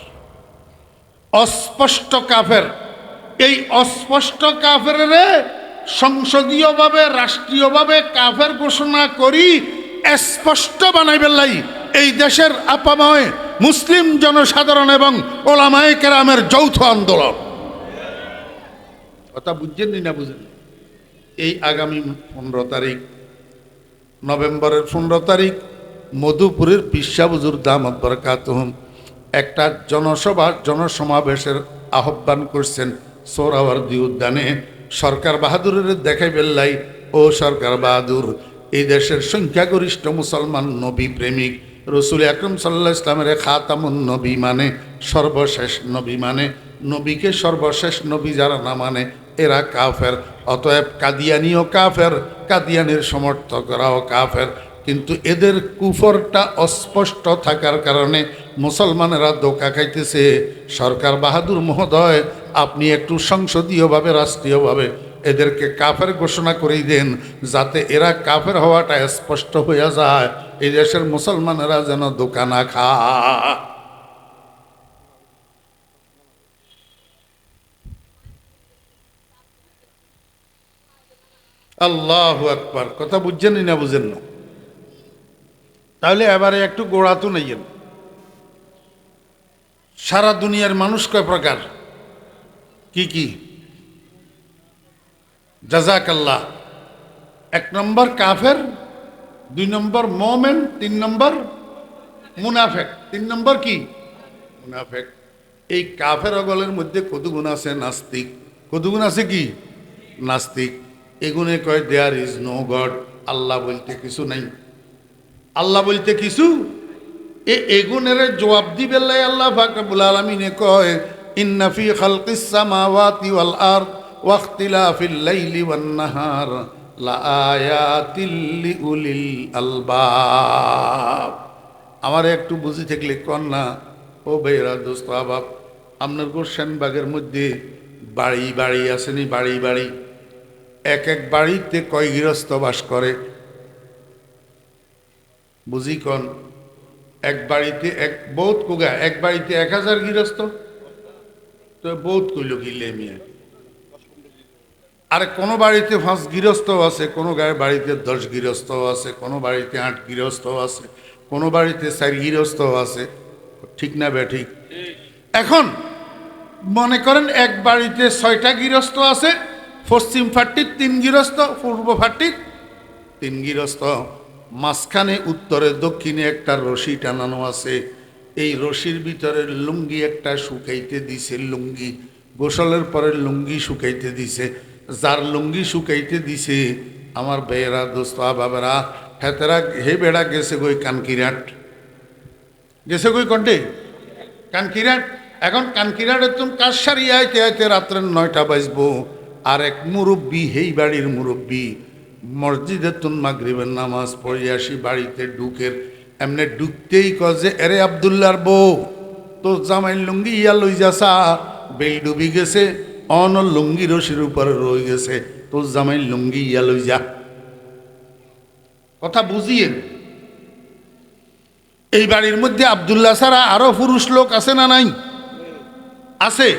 অস্পষ্ট কাফের। এই অস্পষ্ট কাফের সংসদীয়ভাবে রাষ্ট্রীয়ভাবে কাফের ঘোষণা করি স্পষ্ট বানাইবেন লাই এই দেশের আপাময় মুসলিম জনসাধারণ এবং ওলামায়ে কেরামের যৌথ আন্দোলন। কথা বুঝছেন না বুঝেন? এই আগামী 15 তারিখ, নভেম্বরের 15 তারিখ মধুপুরের পিসা হুজুর দামাত বরকাতুহুম একটা জনসমাবেশের আহ্বান করছেন সোহরাওয়ার্দী উদ্যানে। সরকার বাহাদুরের দেখাই বেল্লাই, ও সরকার বাহাদুর, এই দেশের সংখ্যাগরিষ্ঠ মুসলমান নবী প্রেমিক, রসুল আকরম সাল্লাল্লাহু আলাইহি ইসলামের খাতামুন নবী মানে, সর্বশেষ নবী মানে, নবীকে সর্বশেষ নবী যারা না মানে এরা কাফের। অতএব কাদিয়ানিও কাফের, কাদিয়ানির সমর্থকরাও কাফের। কিন্তু এদের কুফরটা অস্পষ্ট থাকার কারণে মুসলমানেরা ধোঁকা খাইতেছে। সরকার বাহাদুর মহোদয় আপনি একটু সংসদীয়ভাবে রাষ্ট্রীয়ভাবে এদেরকে কাফের ঘোষণা করেই দেন, যাতে এরা কাফের হওয়াটা স্পষ্ট হয়ে যায়, এই দেশের মুসলমানেরা যেন ধোঁকা না খায়। আল্লাহু আকবার। কথা বুঝছেনই না বুঝেন না? তাহলে এবারে একটু গোড়াতো নেইয়েন। সারা দুনিয়ার মানুষ কয় প্রকার? কি কি? জাযাকাল্লাহ। 1 নম্বর কাফের, 2 নম্বর মোমেন, 3 নম্বর মুনাফেক। 3 নম্বর কি? মুনাফেক। এই কাফের অগলের মধ্যে কতগুণ আছে? নাস্তিক। কতগুণ আছে? কি? নাস্তিক। এগুনে কয় দেয়ার ইজ নো গড, আল্লাহ বলতে কিছু নাই, আল্লাহ বলতে কিছু। এগুনের জবাব দিবে আল্লাহ পাক রব্বুল আলামিনে কয়, ইন্না ফি খালকিস সামাওয়াতি ওয়াল আরদ ওয়া ইখতিলাফিল লাইলি ওয়ান নাহার লাআয়াতিল লিউলিল আলবাব। আমার একটু বুঝি থাকলে কন না ও ভাইরা, দোস্ত আবাব, আপনার গোশ্যানবাগের মধ্যে বাড়ি বাড়ি আসেনি? বাড়ি বাড়ি, এক এক বাড়িতে কয় গৃহস্থ বাস করে? বুঝি কন? এক বাড়িতে এক বহুত কুগা, এক বাড়িতে 1000 গৃহস্থ, তো বহুত কইল গিলে মিয়া। আর কোনো বাড়িতে 5 গৃহস্থ আছে, কোনো বাড়িতে 10 গৃহস্থ আছে, কোনো বাড়িতে 8 গৃহস্থ আছে, কোনো বাড়িতে 4 গৃহস্থ আছে। ঠিক না বে ঠিক? এখন মনে করেন এক বাড়িতে 6টা গৃহস্থ আছে, পশ্চিম ফাট্টির 3 গৃহস্থ, পূর্ব ফাট্টির 3 গৃহস্থ, মাঝখানে উত্তরে দক্ষিণে একটা রশি টানানো আছে। এই রশির ভিতরে লুঙ্গি একটা শুকাইতে দিছে, লুঙ্গি গোসলের পরে লুঙ্গি শুকাইতে দিছে। যার লুঙ্গি শুকাইতে দিছে আমার বেয়েরা, দোস্ত বাবারা, হেতেরা হে বেড়া গেছে গই কানকিরাট, গেছে গই কন্টে কানকিরাট। এখন কানকিরাটের তুমি কাজ সারিয়ে আইতে আইতে রাত্রে 9টা বাজবো। আর এক মুরব্বী, হেই বাড়ির মুরব্বী, মসজিদে তুন মাগরিবের নামাজ পড়ে আসি, বাড়িতে ঢুকের এমনি ঢুকতেই কজে, এরে আব্দুল্লাহর বউ, তো জামাই লুঙ্গি ইয়া লই যাসা, বেল ডুবি গেছে, অন লুঙ্গি রশির উপরে রয়ে গেছে, তো জামাই লুঙ্গি ইয়া লই যা। কথা বুঝিয়ে, এই বাড়ির মধ্যে আব্দুল্লাহ ছাড়া আরো পুরুষ লোক আছে না নাই? আছে।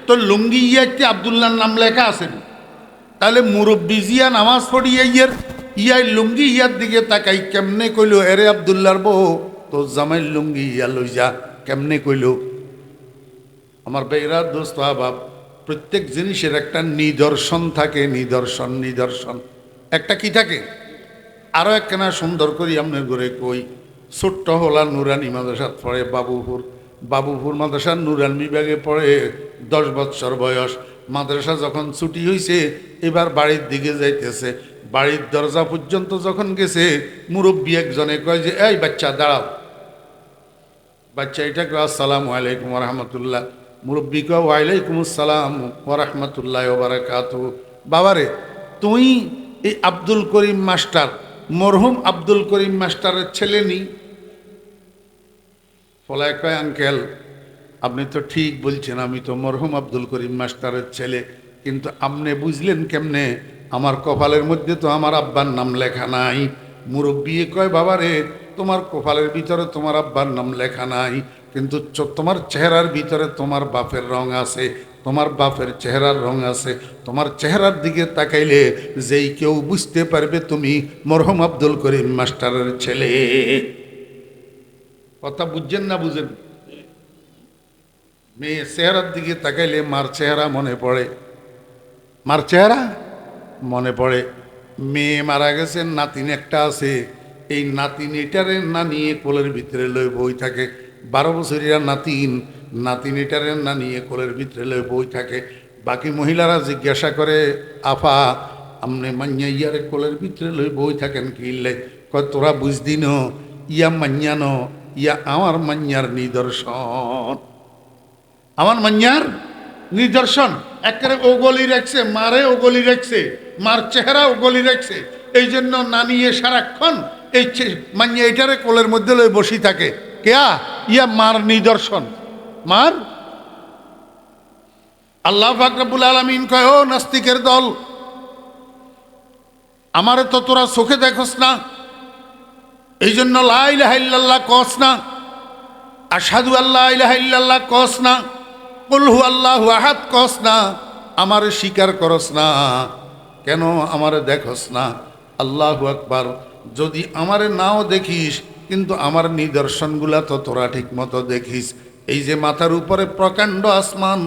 তো লুঙ্গি ইয়াতে আব্দুল্লাহর নাম লেখা আছে। তাহলে মুরব্বী জিয়া নামাজ পড়িয়ে ইয়াই লুঙ্গি ইয়ার দিকে তাকাই কেমনে কইল, এরে আব্দুল্লাহর বউ, তো জামাই লুঙ্গি ইয়া লই যা, কেমনে কইল? আমার বেইরা দোস্ত আবাব, প্রত্যেক জিনিসের একটা নিদর্শন থাকে। নিদর্শন, নিদর্শন একটা কি থাকে? আরো একখানা সুন্দর করি আপনার ঘরে কই। ছোট্ট হলা নুরানি মাদ্রাসাত পড়ে বাবুপুর, বাবুপুর মাদ্রাসার নুরান বিভাগে পড়ে, 10 বৎসর বয়স। মাদ্রাসা যখন ছুটি হয়েছে, এবার বাড়ির দিকে যাইতেছে। বাড়ির দরজা পর্যন্ত যখন গেছে, মুরব্বী একজনে কয় যে, এই বাচ্চা দাঁড়াও। বাচ্চা এটা কয়, আসসালামু আলাইকুম রহমতুল্লাহ। মুরব্বী কয়, ওয়ালাইকুম আসসালাম ওরহমতুল্লাহ ওবারাকাতুহু। বাবারে, তুই এই আব্দুল করিম মাস্টার, মরহুম আব্দুল করিম মাস্টারের ছেলে নি? ফলায় কয়, আঙ্কেল আপনি তো ঠিক বলছেন, আমি তো মরহুম আব্দুল করিম মাস্টারের ছেলে, কিন্তু আপনি বুঝলেন কেমনে? আমার কপালের মধ্যে তো আমার আব্বার নাম লেখা নাই। মুরব্বী কয়, বাবারে, তোমার কপালের ভিতরে তোমার আব্বার নাম লেখা নাই, কিন্তু তোমার চেহারার ভিতরে তোমার বাপের রং আছে, তোমার বাপের চেহারার রং আছে। তোমার চেহারার দিকে তাকাইলে যেই কেউ বুঝতে পারবে তুমি মরহুম আব্দুল করিম মাস্টারের ছেলে। কথা বুঝছেন না বুঝেন? মেয়ে চেহারার দিকে তাকাইলে মার চেহারা মনে পড়ে, মার চেহারা মনে পড়ে। মেয়ে মারা গেছে, নাতিন একটা আছে, এই নাতিন এটারে না নিয়ে কোলের ভিতরে লই বই থাকে। 12 বছরিয়া নাতিন, নাতিন এটারে না নিয়ে কোলের ভিতরে লই বই থাকে। বাকি মহিলারা জিজ্ঞাসা করে, আফা আপনি মাইয়া ইয়ারে কোলের ভিতরে লই বই থাকেন কি? কয়, তোরা বুঝদিন ইয়া মাইয়ানো, ইয়া আমার মাইয়ার নিদর্শন, আমার মাইয়ার নিদর্শন। একেবারে ওগলি রাখছে, মারে ওগলি রাখছে, মার চেহারা ওগলি রাখছে। এই জন্য নানিয়ে সারাক্ষণ এই মাইয়া এটারে কোলের মধ্যে লই বসি থাকে। কেয়া? ইয়া মার নিদর্শন, মার। আল্লাহ পাক রব্বুল আলামিন কয়, ও নাস্তিকের দল, আমারে তো তোরা চোখে দেখোস না, এই জন্য লা ইলাহা ইল্লাল্লাহ কস না, আশহাদু আল্লা ইলাহা ইল্লাল্লাহ কস না, কুল হুয়াল্লাহু আহাদ কস না, আমারে স্বীকার করস না, কেন আমারে দেখোস না? আল্লাহু আকবার। যদি আমারে নাও দেখিস, কিন্তু আমার নিদর্শনগুলা তো তোরা ঠিক মতো দেখিস। এই যে মাথার উপরে প্রকাণ্ড আসমান,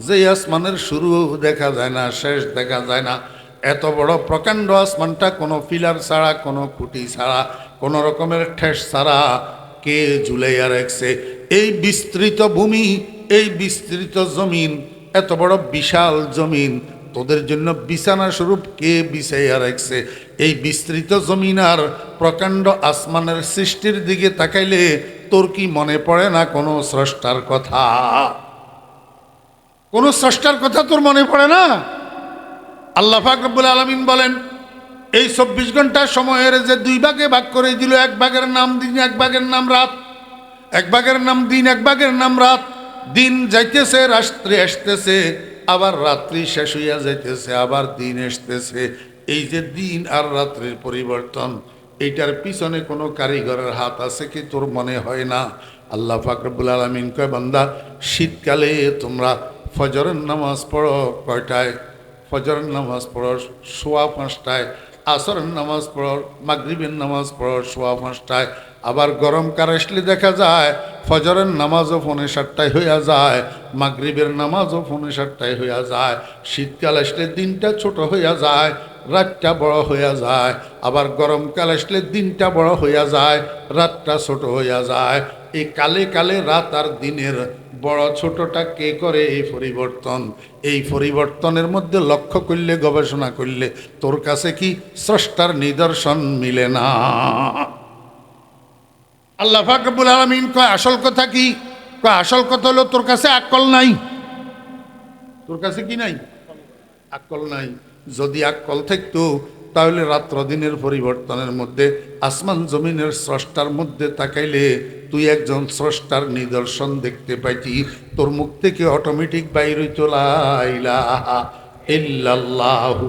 যে আসমানের শুরু দেখা যায় না, শেষ দেখা যায় না, এত বড় প্রকাণ্ড আসমানটা কোনো পিলার ছাড়া, কোনো খুঁটি ছাড়া, কোনো রকমের ঠেস ছাড়া কে ঝুলাইয়া রাখছে? এই বিস্তৃত ভূমি, এই বিস্তৃত জমিন, এত বড় বিশাল জমিন তোদের জন্য বিছানা স্বরূপ কে বিছাইয়া রাখছে? এই বিস্তৃত জমিন আর প্রকাণ্ড আসমানের সৃষ্টির দিকে তাকাইলে তোর কি মনে পড়ে না কোনো স্রষ্টার কথা? কোনো স্রষ্টার কথা তোর মনে পড়ে না? আল্লাহ পাক রব্বুল আলামিন বলেন, এই 24 ঘন্টা সময়ের যে দুই ভাগে ভাগ করে দিল, এক ভাগের নাম দিন, এক ভাগের নাম রাত। এক ভাগের নাম দিন, এক ভাগের নাম রাত। দিন যাইতেছে, রাত্রি আসতেছে, আবার রাত্রি শেষ হইয়া যাইতেছে, আবার দিন আসতেছে। এই যে দিন আর রাত্রির পরিবর্তন, এইটার পিছনে কোনো কারিগরের হাত আছে কি তোর মনে হয় না? আল্লাহ পাক রব্বুল আলামিন কয়, বান্দা, শীতকালে তোমরা ফজরের নামাজ পড়ো কয়টায়? ফজরের নামাজ পড়ো 5:15টায়, আসরের নামাজ পড়ো, মাগরিবের নামাজ পড়ো 5:15টায়। আবার গরমকাল আসলে দেখা যায় ফজরের নামাজও 7:15টায় হইয়া যায়, মাগরিবের নামাজও 7:15টায় হইয়া যায়। শীতকাল আসলে দিনটা ছোট হইয়া যায়, রাতটা বড় হইয়া যায়। আবার গরমকাল আসলে দিনটা বড় হইয়া যায়, রাতটা ছোট হইয়া যায়। এই কালে কালে রাত আর দিনের বড় ছোটটা কে করে এই পরিবর্তন? এই পরিবর্তনের মধ্যে লক্ষ্য করলে, গবেষণা করলে তোর কাছে কি স্রষ্টার নিদর্শন মিলে না? আল্লাহ পাক রব্বুল আলামিন কয়, আসল কথা কি? কয়, আসল কথা হলো তোর কাছে আকল নাই। তোর কাছে কি নাই? আকল নাই। যদি আকল থাকতো তাহলে রাত্র দিনের পরিবর্তনের মধ্যে, আসমান জমিনের স্রষ্টার মধ্যে তাকাইলে তুই একজন স্রষ্টার নিদর্শন দেখতে পাইতি। তোর মুখ থেকে অটোমেটিক বাইর হইতো লা ইলাহা ইল্লাল্লাহু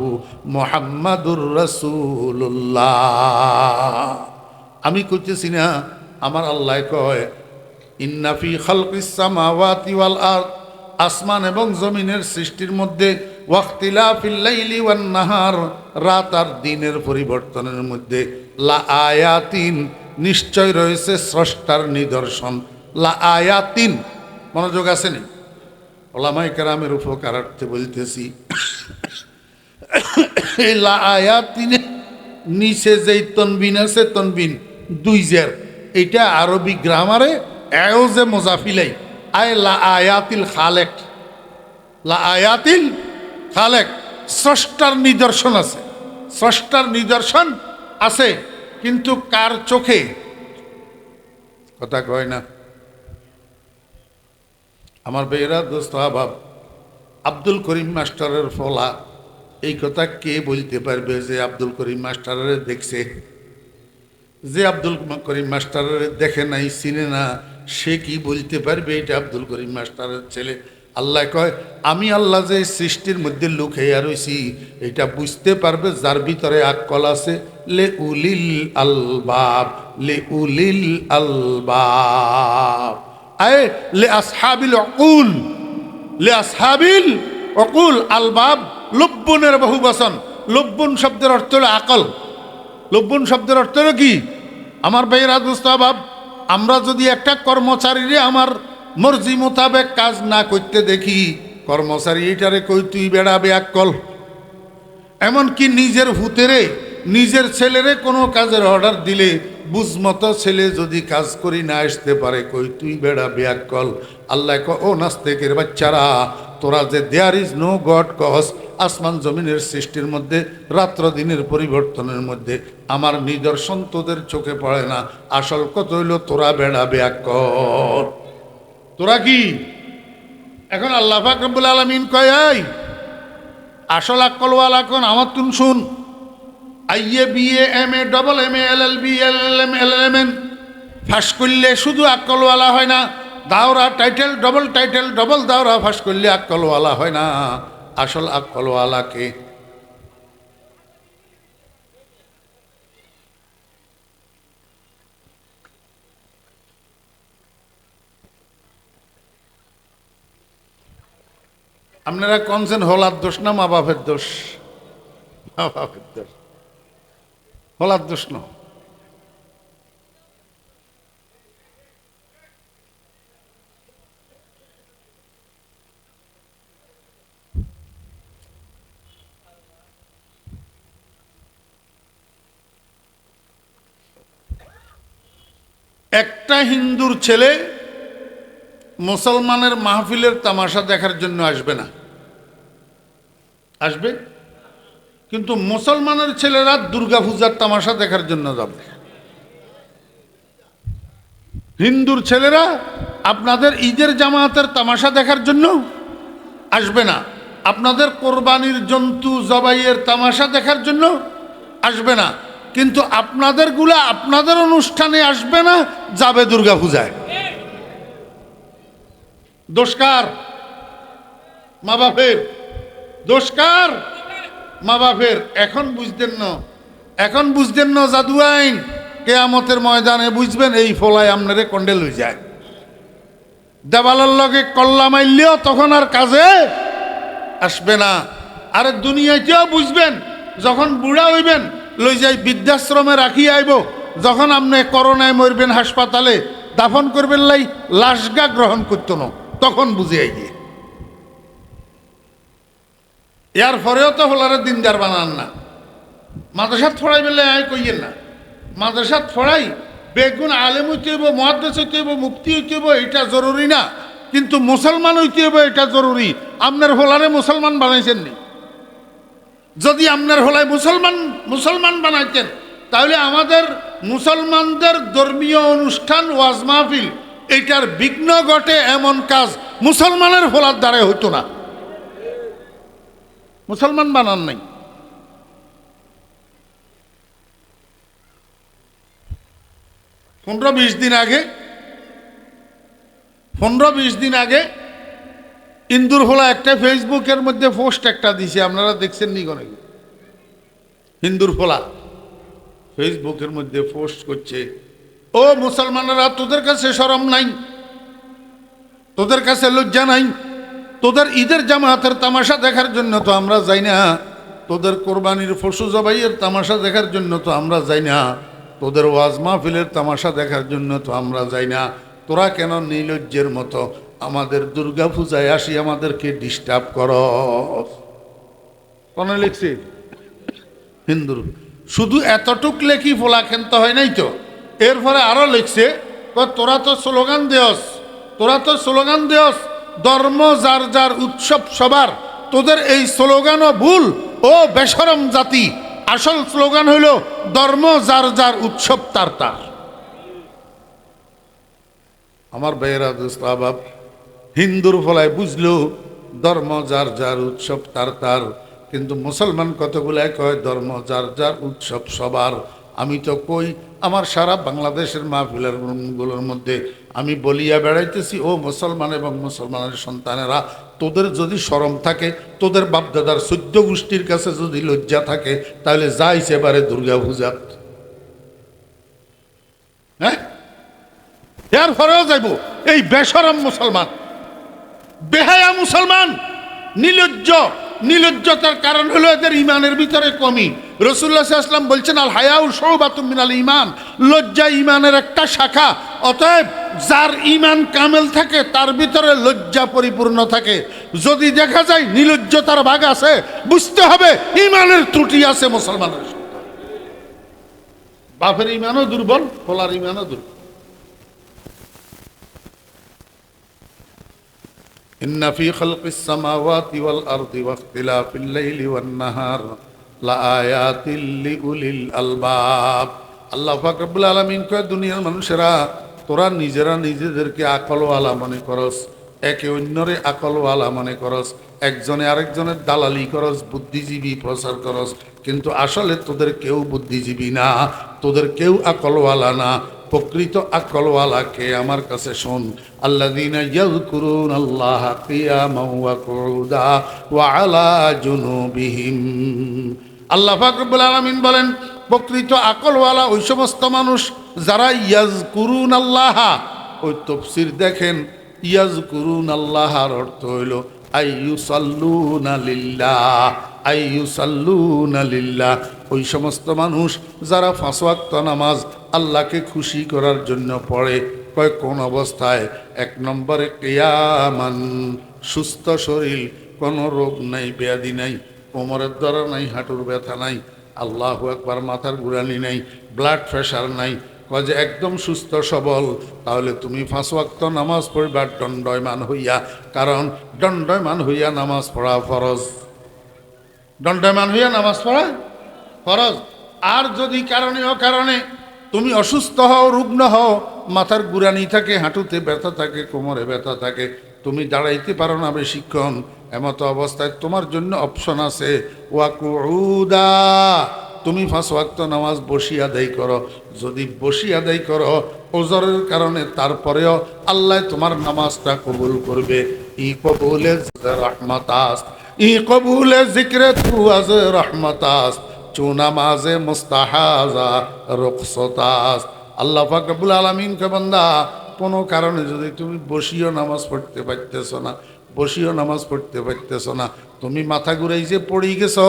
মুহাম্মাদুর রাসূলুল্লাহ। আমি কইতেছি না, আমার আল্লাহ কয়, ইন্না ফি খালকিস সামাওয়াতি ওয়াল আরদ, আসমান এবং জমিনের সৃষ্টির মধ্যে, ওয়াখতিলাফিল লাইলি ওয়ান নাহার, রাত আর দিনের পরিবর্তনের মধ্যে, লা আয়াতিন, নিশ্চয় রয়েছে স্রষ্টার নিদর্শন। লা আয়াতিন, মনোযোগ আছে নি? ওলামায়ে কেরামের উপকারার্থে বলতেছি, এই লা আয়াতিন নিচে যেই তনবিন আছে, তনবিন 2 জের, এটা আরবি গ্রামারে এওজে মোজাফিলাই, আয় লা আয়াতিল খালেক, লা আয়াতিল খালেক, স্রষ্টার নিদর্শন আছে। স্রষ্টার নিদর্শন আছে, কিন্তু কার চোখে? কথা কয় না। আমার বেয়েরা দোস্ত আবাব, আব্দুল করিম মাস্টারের ফলা, এই কথা কে বলতে পারবে যে আব্দুল করিম মাস্টারের দেখছে? যে আব্দুল করিম মাস্টারের দেখে নাই, চিনে না, সে কি বলতে পারবে এটা আব্দুল করিম মাস্টারের ছেলে? আল্লাহ কয়, আমি আল্লাহ যে সৃষ্টির মধ্যে লুকাইয়া রইছি, এটা বুঝতে পারবে যার ভিতরে আকল আছে। লে উলিল আলবাব, লে উলিল আলবাব, আয় লে আসহাবিল উকুল, লে আসহাবিল উকুল। আলবাব লব্বনের বহু বচন। লব্বন শব্দের অর্থ হলো আকল। লব্বন শব্দের অর্থ হলো কি? আমার ভাইয়েরা দোস্ত আবাব, আমরা যদি একটা কর্মচারীরে আমার মর্জি মোতাবেক কাজ না করতে দেখি, কর্মচারী এটারে কই তুই বেড়া বেয়াক্কল। এমনকি নিজের ভূতেরে, নিজের ছেলেরে কোনো কাজের অর্ডার দিলে, বুঝমতো ছেলে যদি কাজ করি না আসতে পারে, কই তুই বেড়া বেয়াক্কল। আল্লাহ কয়, ও নাস্তিকের বাচ্চারা, তোরা যে দেয়ার ইজ নো গড কস, আসমান জমিনের সৃষ্টির মধ্যে, রাত্র দিনের পরিবর্তনের মধ্যে আমার নিদর্শন তোদের চোখে পড়ে না। আসল কথা হইল তোরা বেড়া বেয়াক্কল। তোরা কি? এখন আল্লাহ পাক রব্বুল আলামিন কয়, এই আসল আকলওয়ালা কোন আমার তুন শুন। IA BA M A double M A LLB LLM LLM ফাঁস করলে শুধু আকলওয়ালা হয় না, দাওরা টাইটেল ডবল দাওরা ফাঁস করলে আকলওয়ালা হয় না। আসল আকলওয়ালাকে আপনারা কনছেন হলার দোষ না মা বাপের দোষ? মা বাপের দোষ, হলার দোষ না। একটা হিন্দুর ছেলে মুসলমানের মাহফিলের তামাশা দেখার জন্য আসবে না, আসবে, কিন্তু মুসলমানের ছেলেরা দুর্গা পূজার তামাশা দেখার জন্য যাবে। হিন্দুর ছেলেরা আপনাদের ঈদের জামাতের তামাশা দেখার জন্য আসবে না, আপনাদের কোরবানির জন্তু জবাইয়ের তামাশা দেখার জন্য আসবে না, কিন্তু আপনাদের গুলা আপনাদের অনুষ্ঠানে আসবে না, যাবে দুর্গা পূজায়। দোষকার মা বাপের, দোষকার মা বাপের। এখন বুঝতেন না জাদু আইন, কেয়ামতের ময়দানে বুঝবেন এই ফলায় আপনারে কন্ডেল হয়ে যায়। দেওয়ালের লগে কল্লা মাইলেও তখন আর কাজে আসবে না। আর দুনিয়াতেও বুঝবেন, যখন বুড়া হইবেন লই যাই বৃদ্ধাশ্রমে রাখি আইব, যখন আপনি করোনায় মরবেন হাসপাতালে দাফন করবেন লাই লাশগা গ্রহণ করতো না, তখন বুঝে আই গিয়ে। এর পরেও তো হলারে দিনদার বানান না। মাদ্রাসাত ফড়াই বেলে আয় কইয়েন না, মাদ্রাসাত ফড়াই বেগুন আলেম হইতে হইব, মুহাদ্দিস হইতে হইব, মুফতি হইতে হইব, এটা জরুরি না, কিন্তু মুসলমান হইতে হইব এটা জরুরি। আপনার হোলারে মুসলমান বানাইছেন নি? যদি আপনার হোলায় মুসলমান বানাইতেন, তাহলে আমাদের মুসলমানদের ধর্মীয় অনুষ্ঠান ওয়াজ মাহফিল এইটার বিঘ্ন ঘটে এমন কাজ মুসলমানের হোলার দ্বারা হইতো না। মুসলমান বানান নাই। পনেরো বিশ দিন আগে ইন্দুর হোলা একটা ফেসবুকের মধ্যে পোস্ট একটা দিছে, আপনারা দেখছেন নি? কোন হিন্দুর হোলা ফেসবুকের মধ্যে পোস্ট করছে, ও মুসলমানেরা, তোদের কাছে শরম নাই, তোদের কাছে লজ্জা নাই, তোদের ঈদের জামাতের তামাশা দেখার জন্য তো আমরা যাই না, তোদের কোরবানির পশু জবাইয়ের তামাশা দেখার জন্য তো আমরা যাই না, তোদের ওয়াজ মাহফিলের তামাশা দেখার জন্য তো আমরা যাই না, তোরা কেন নির্লজ্জের মতো আমাদের দুর্গা পূজায় আসি আমাদেরকে ডিস্টার্ব কর? কোন লিখছি? হিন্দুর। শুধু এতটুক লেখি ফোলা খেনতে হয় নাই তো, এরপরে আরো লিখছে, তোরা তো স্লোগান দেওস ধর্ম যার যার উৎসব সবার, তোদের এই স্লোগানও ভুল ও বেশরম জাতি। আসল স্লোগান হইল ধর্ম যার যার উৎসব তার তার। আমার ভাইয়েরা দোস্ত আবাব, হিন্দুর ফলায় বুঝলো ধর্ম যার যার উৎসব তার তার, কিন্তু মুসলমান কতগুলাই কয় ধর্ম যার যার উৎসব সবার। আমি তো কই আমার সারা বাংলাদেশের মাহফিলগুলোর মধ্যে আমি বলিয়া বেড়াইতেছি, ও মুসলমান এবং মুসলমানের সন্তানেরা, তোদের যদি শরম থাকে, তোদের বাপদাদার 14 গোষ্ঠীর কাছে যদি লজ্জা থাকে, তাহলে যাই সেবারে দুর্গা পূজা। হ্যাঁ, এর পরেও যাইব এই বেশরম মুসলমান, বেহায়া মুসলমান, নির্লজ্জতার কারণ হলো এদের ইমানের ভিতরে কমি। রাসূলুল্লাহ সাল্লাল্লাহু আলাইহি ওয়াসাল্লাম বলছেন, আল হায়াউ শুবাতুম মিনাল ঈমান, লজ্জা ঈমানের একটা শাখা। অতএব যার ঈমান কামেল থাকে তার ভিতরে লজ্জা পরিপূর্ণ থাকে। যদি দেখা যায় নির্লজ্জতার ভাগ আছে, বুঝতে হবে ঈমানের ত্রুটি আছে মুসলমানের। বাপের ঈমানও দুর্বল, ফলার ঈমানও দুর্বল। ইন্না ফি খালকিস সামাওয়াতি ওয়াল আরদি ওয়াখতিলাফিল লাইলি ওয়ান নাহার লাআয়াতিল লিউলিল আলবাব। আল্লাহ পাক রব্বুল আলামিন কয়, দুনিয়ার মানুষেরা, তোরা নিজেরা নিজেদেরকে আকলওয়ালা মনে করস, একে অন্যরে আকলওয়ালা মনে করস, একজনে আরেকজনের দালালি করস, বুদ্ধিজীবী প্রচার করস, কিন্তু আসলে তোদের কেউ বুদ্ধিজীবী না, তোদের কেউ আকলওয়ালা না, প্রকৃত আকলওয়ালাকে আমার কাছে শোন। আল্লাযীনা ইয়াযকুরুনাল্লাহা কিয়ামান ওয়া কুউদা ওয়া আলা জুনুবিহিম। আল্লাহ পাক রব্বুল আলামিন বলেন, প্রকৃত আকলওয়ালা ওই সমস্ত মানুষ যারা ইয়াযকুরুনাল্লাহা, ওই তাফসীর দেখেন, ইয়াযকুরুনাল্লাহার অর্থ হইল আইয়ুসাল্লুনা লিল্লাহ, আইয়ুসাল্লুনা লিল্লাহ। ওই সমস্ত মানুষ যারা 5 ওয়াক্ত নামাজ আল্লাহকে খুশি করার জন্য পড়ে। কয় কোন অবস্থায়? 1 নম্বরে কিয়ামান, সুস্থ শরীর, কোনো রোগ নাই, ব্যাধি নাই, কোমরের দরা নাই, হাঁটুর ব্যথা নাই, আল্লাহু আকবার, মাথার ঘুরানি নাই, ব্লাড প্রেশার নাই, কয় যে একদম সুস্থ সবল। তাহলে তুমি 5 ওয়াক্ত নামাজ পড়বা দণ্ডয়মান হইয়া, কারণ দণ্ডয়মান হইয়া নামাজ পড়া ফরজ। দণ্ডয়মান হইয়া নামাজ পড়া ফরজ। আর যদি কারণে তুমি অসুস্থ হও, রুগ্ন হও, মাথার গুরানি থাকে, হাঁটুতে ব্যথা থাকে, কোমরে ব্যথা থাকে, তুমি দাঁড়াইতে পারো না বেশিক্ষণ, এমতো অবস্থায় তোমার জন্য অপশন আছে, ওয়াকুউদা, তুমি 5 ওয়াক্ত নামাজ বসি আদায় করো। যদি বসি আদায় করো ওজরের কারণে, তারপরেও আল্লাহ তোমার নামাজটা কবুল করবে। ই কবুলে রহমাতাস, ই কবুলে জিক্রে তু আজ রহমাতাস, চুনামাজে মুস্তাহাজা রুখসতাস। আল্লাহ পাক রব্বুল আলামিন কে বান্দা, কোনো কারণে যদি তুমি বসিও নামাজ পড়তে পারতেছ না, বসিও নামাজ পড়তে পারতেছ না, তুমি মাথা ঘুরাই যে পড়ে গেছো,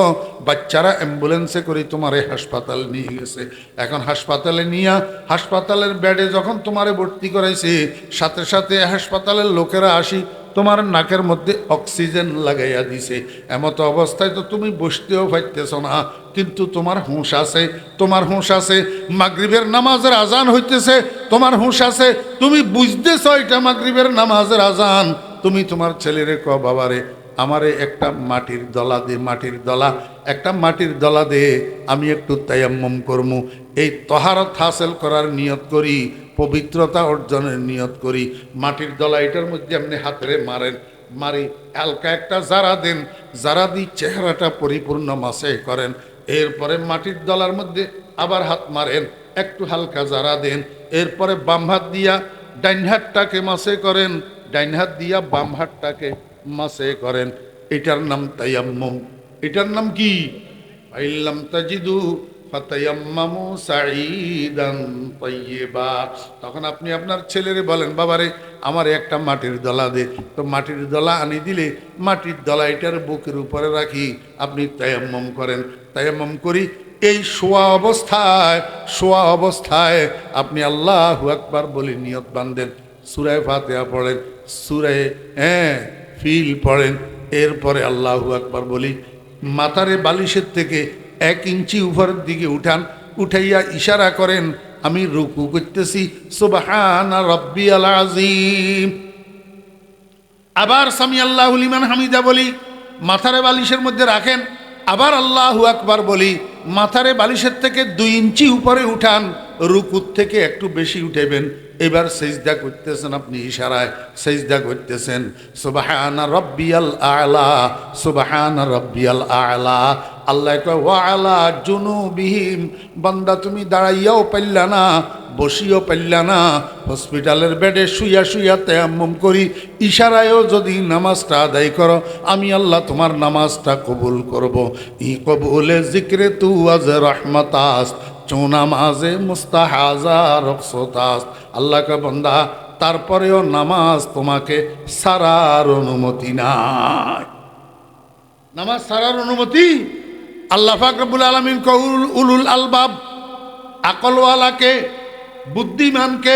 বাচ্চারা অ্যাম্বুলেন্সে করে তোমারে হাসপাতাল নিয়ে গেছে। এখন হাসপাতালে নিয়ে হাসপাতালের বেডে যখন তোমারে ভর্তি করাইছে, সাথে সাথে হাসপাতালের লোকেরা আসি তোমার নাকের মধ্যে অক্সিজেন লাগাইয়া দিছে। এমতো অবস্থায় তো তুমি বসতেও পারতেছ না, কিন্তু তোমার হুঁশ আছে, তোমার হুঁশ আছে। মাগরিবের নামাজের আজান হইতেছে, তোমার হুঁশ আছে, তুমি বুঝতেছ এটা মাগরিবের নামাজের আজান। তুমি তোমার ছেলেরে ক, বাবারে আমারে একটা মাটির দলা দে, মাটির দলা, একটা মাটির দলা দে, আমি একটু তায়াম্মুম করমু, এই তহারত হাসিল করার নিয়ত করি, পবিত্রতা অর্জনের নিয়ত করি। মাটির দলা এটার মধ্যে আপনি হাতেরে মারেন, মারি হালকা একটা জারা দেন, জারা দিয়ে চেহারাটা পরিপূর্ণ মাসে করেন। এরপরে মাটির দলার মধ্যে আবার হাত মারেন, একটু হালকা জারা দেন। এরপরে বাম হাত দিয়া ডাইন হাতটাকে মাসে করেন, ডাইন হাত দিয়া বাম হাতটাকে মাসে করেন। এটার নাম তায়াম্মুম। এটার নাম কি? ফাইল্লাম তাজিদু ফাতায়াম্মামু সাঈদান তাইয়্যিবা। তখন আপনি আপনার ছেলেরে বলেন, বাবারে আমার একটা মাটির দলা দে। তো মাটির দলা আনি দিলে মাটির দলা এটার বুকের উপরে রাখি, আপনি তায়াম্মুম করেন। তায়াম্মুম করি এই শোয়া অবস্থায় আপনি আল্লাহু আকবার বলে নিয়ত বাঁধেন, সূরা ফাতিহা পড়েন, সূরা ফিল পড়েন। এরপরে আল্লাহু আকবার বলি, মাথারে বালিশের থেকে 1 ইঞ্চি উপরের দিকে উঠান, উঠাইয়া ইশারা করেন আমি রুকু করতেছি, সুবহানা রাব্বিয়াল আযীম। আবার সামি আল্লাহু লিমান হামিদা বলি, মাথারে বালিশের মধ্যে রাখেন, আবার আল্লাহু আকবার বলি, মাথারে বালিশের থেকে 2 ইঞ্চি উপরে উঠান, রুকুর থেকে একটু বেশি উঠাইবেন। এবার সেজদা করতেছেন, আপনি ইশারায় সেজদা করতেছেন, সুবহানা রাব্বিয়াল আ'লা, সুবহানা রাব্বিয়াল আ'লা। আল্লাহ কয় ওয়া আলা জুনুবিহিম, বান্দা তুমি দাঁড়াইয়াও পারলা না, বসিও পারলা না, হসপিটালের বেডে শুইয়া শুইয়া তায়াম্মুম করি ইশারায়ও যদি নামাজটা আদায় করো, আমি আল্লাহ তোমার নামাজটা কবুল করব। ই কবুলে জিক্রে তু আজ রহমাতাস, চৌনামাজে মুস্তাহাজা রকসতাস। আল্লাহ কা বান্দা, তারপরেও নামাজ তোমাকে সারার অনুমতি নাই। নামাজ সারার অনুমতি আল্লাহ পাক রব্বুল আলামিন কউল উলুল আলবাব, আকলওয়ালাকে, বুদ্ধিমানকে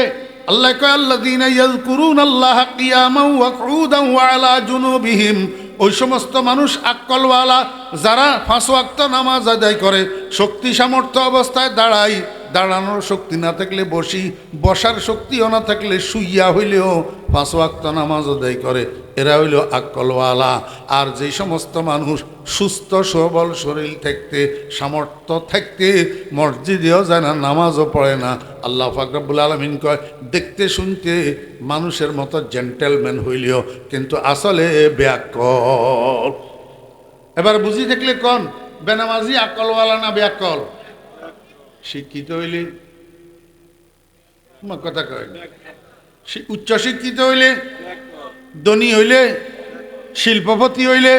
আল্লাহ কয় আল্লাযীনা ইয়াযকুরুনাল্লাহা কিয়ামান ওয়া কুউদান ওয়া আলা জুনুবিহিম। ওই সমস্ত মানুষ আকলওয়ালা যারা 5 ওয়াক্ত নামাজ আদায় করে, শক্তি সামর্থ্য অবস্থায় দাঁড়ায়, দাঁড়ানোর শক্তি না থাকলে বসি, বসার শক্তিও না থাকলে শুইয়া হইলেও 5 ওয়াক্ত নামাজ আদায় করে, এরা হইল আকলওয়ালা। আর যে সমস্ত মানুষ সুস্থ সবল শরীর থাকতে, সামর্থ্য থাকতে মসজিদেও যায় না, নামাজও পড়ে না, আল্লাহ পাক রব্বুল আলামিন কয় দেখতে শুনতে মানুষের মতো জেন্টেলম্যান হইলেও কিন্তু আসলে ব্যাকল। এবার বুঝি দেখলে কোন বেনামাজি আকলওয়ালা না ব্যাকল? শিক্ষিত হইলে তোমার কথা কয় উচ্চশিক্ষিত হইলে, ধনী হইলে, শিল্পপতি হইলে,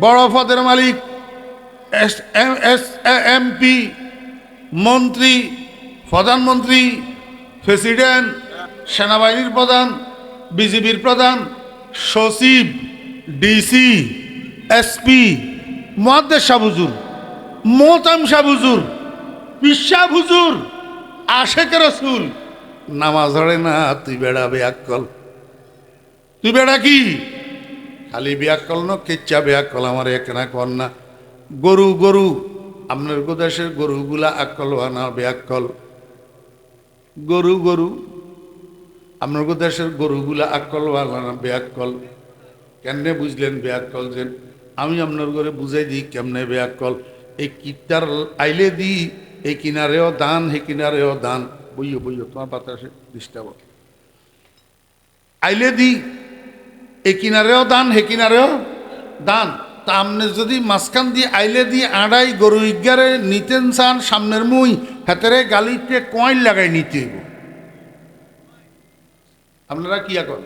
বড় পদের মালিক, এমপি, মন্ত্রী, প্রধানমন্ত্রী, প্রেসিডেন্ট, সেনাবাহিনীর প্রধান, বিজিবির প্রধান, সচিব, ডিসি, এসপি, মুহাদ্দিস সাহেব হুজুর, মোহতাম সাহেব হুজুর, পীর সাহেব হুজুর, আশেক রাসূল, নামাজ হড়ে না, তুই বেড়া বেয়াক্কল। তুই বেড়া কি? খালি বেয়াক্কল ন, কেচ্চা বেয়াক্কল। আমার একনা কর না। গরু গরু, আপনার দেশের গরুগুলা আক্কল না বেয়াক্কল। গরু গরু, আপনার দেশের গরুগুলা আক্কল না বেয়াক্কল। কেমনে বুঝলেন বেয়াক্কল? যে আমি আপনার ঘরে বুঝাই দিই কেমনে বেয়াক্কল। এই কিটার আইলে দিই, এই কিনারেও দান, হে কিনারেও দান। বইও বইও, তোমার বাতাসে ডিস্টার্ব। আইলে দিই, এই কিনারেও দান, হে কিনারেও দান। তা আপনি যদি মাঝখান দিয়ে আইলে দিয়ে আড়াই গরু ইজ্ঞারে নিতেন চান, সামনের মুই হাতেরে গালিতে কয়েন লাগাই নিতে হইব। আপনারা কি এখন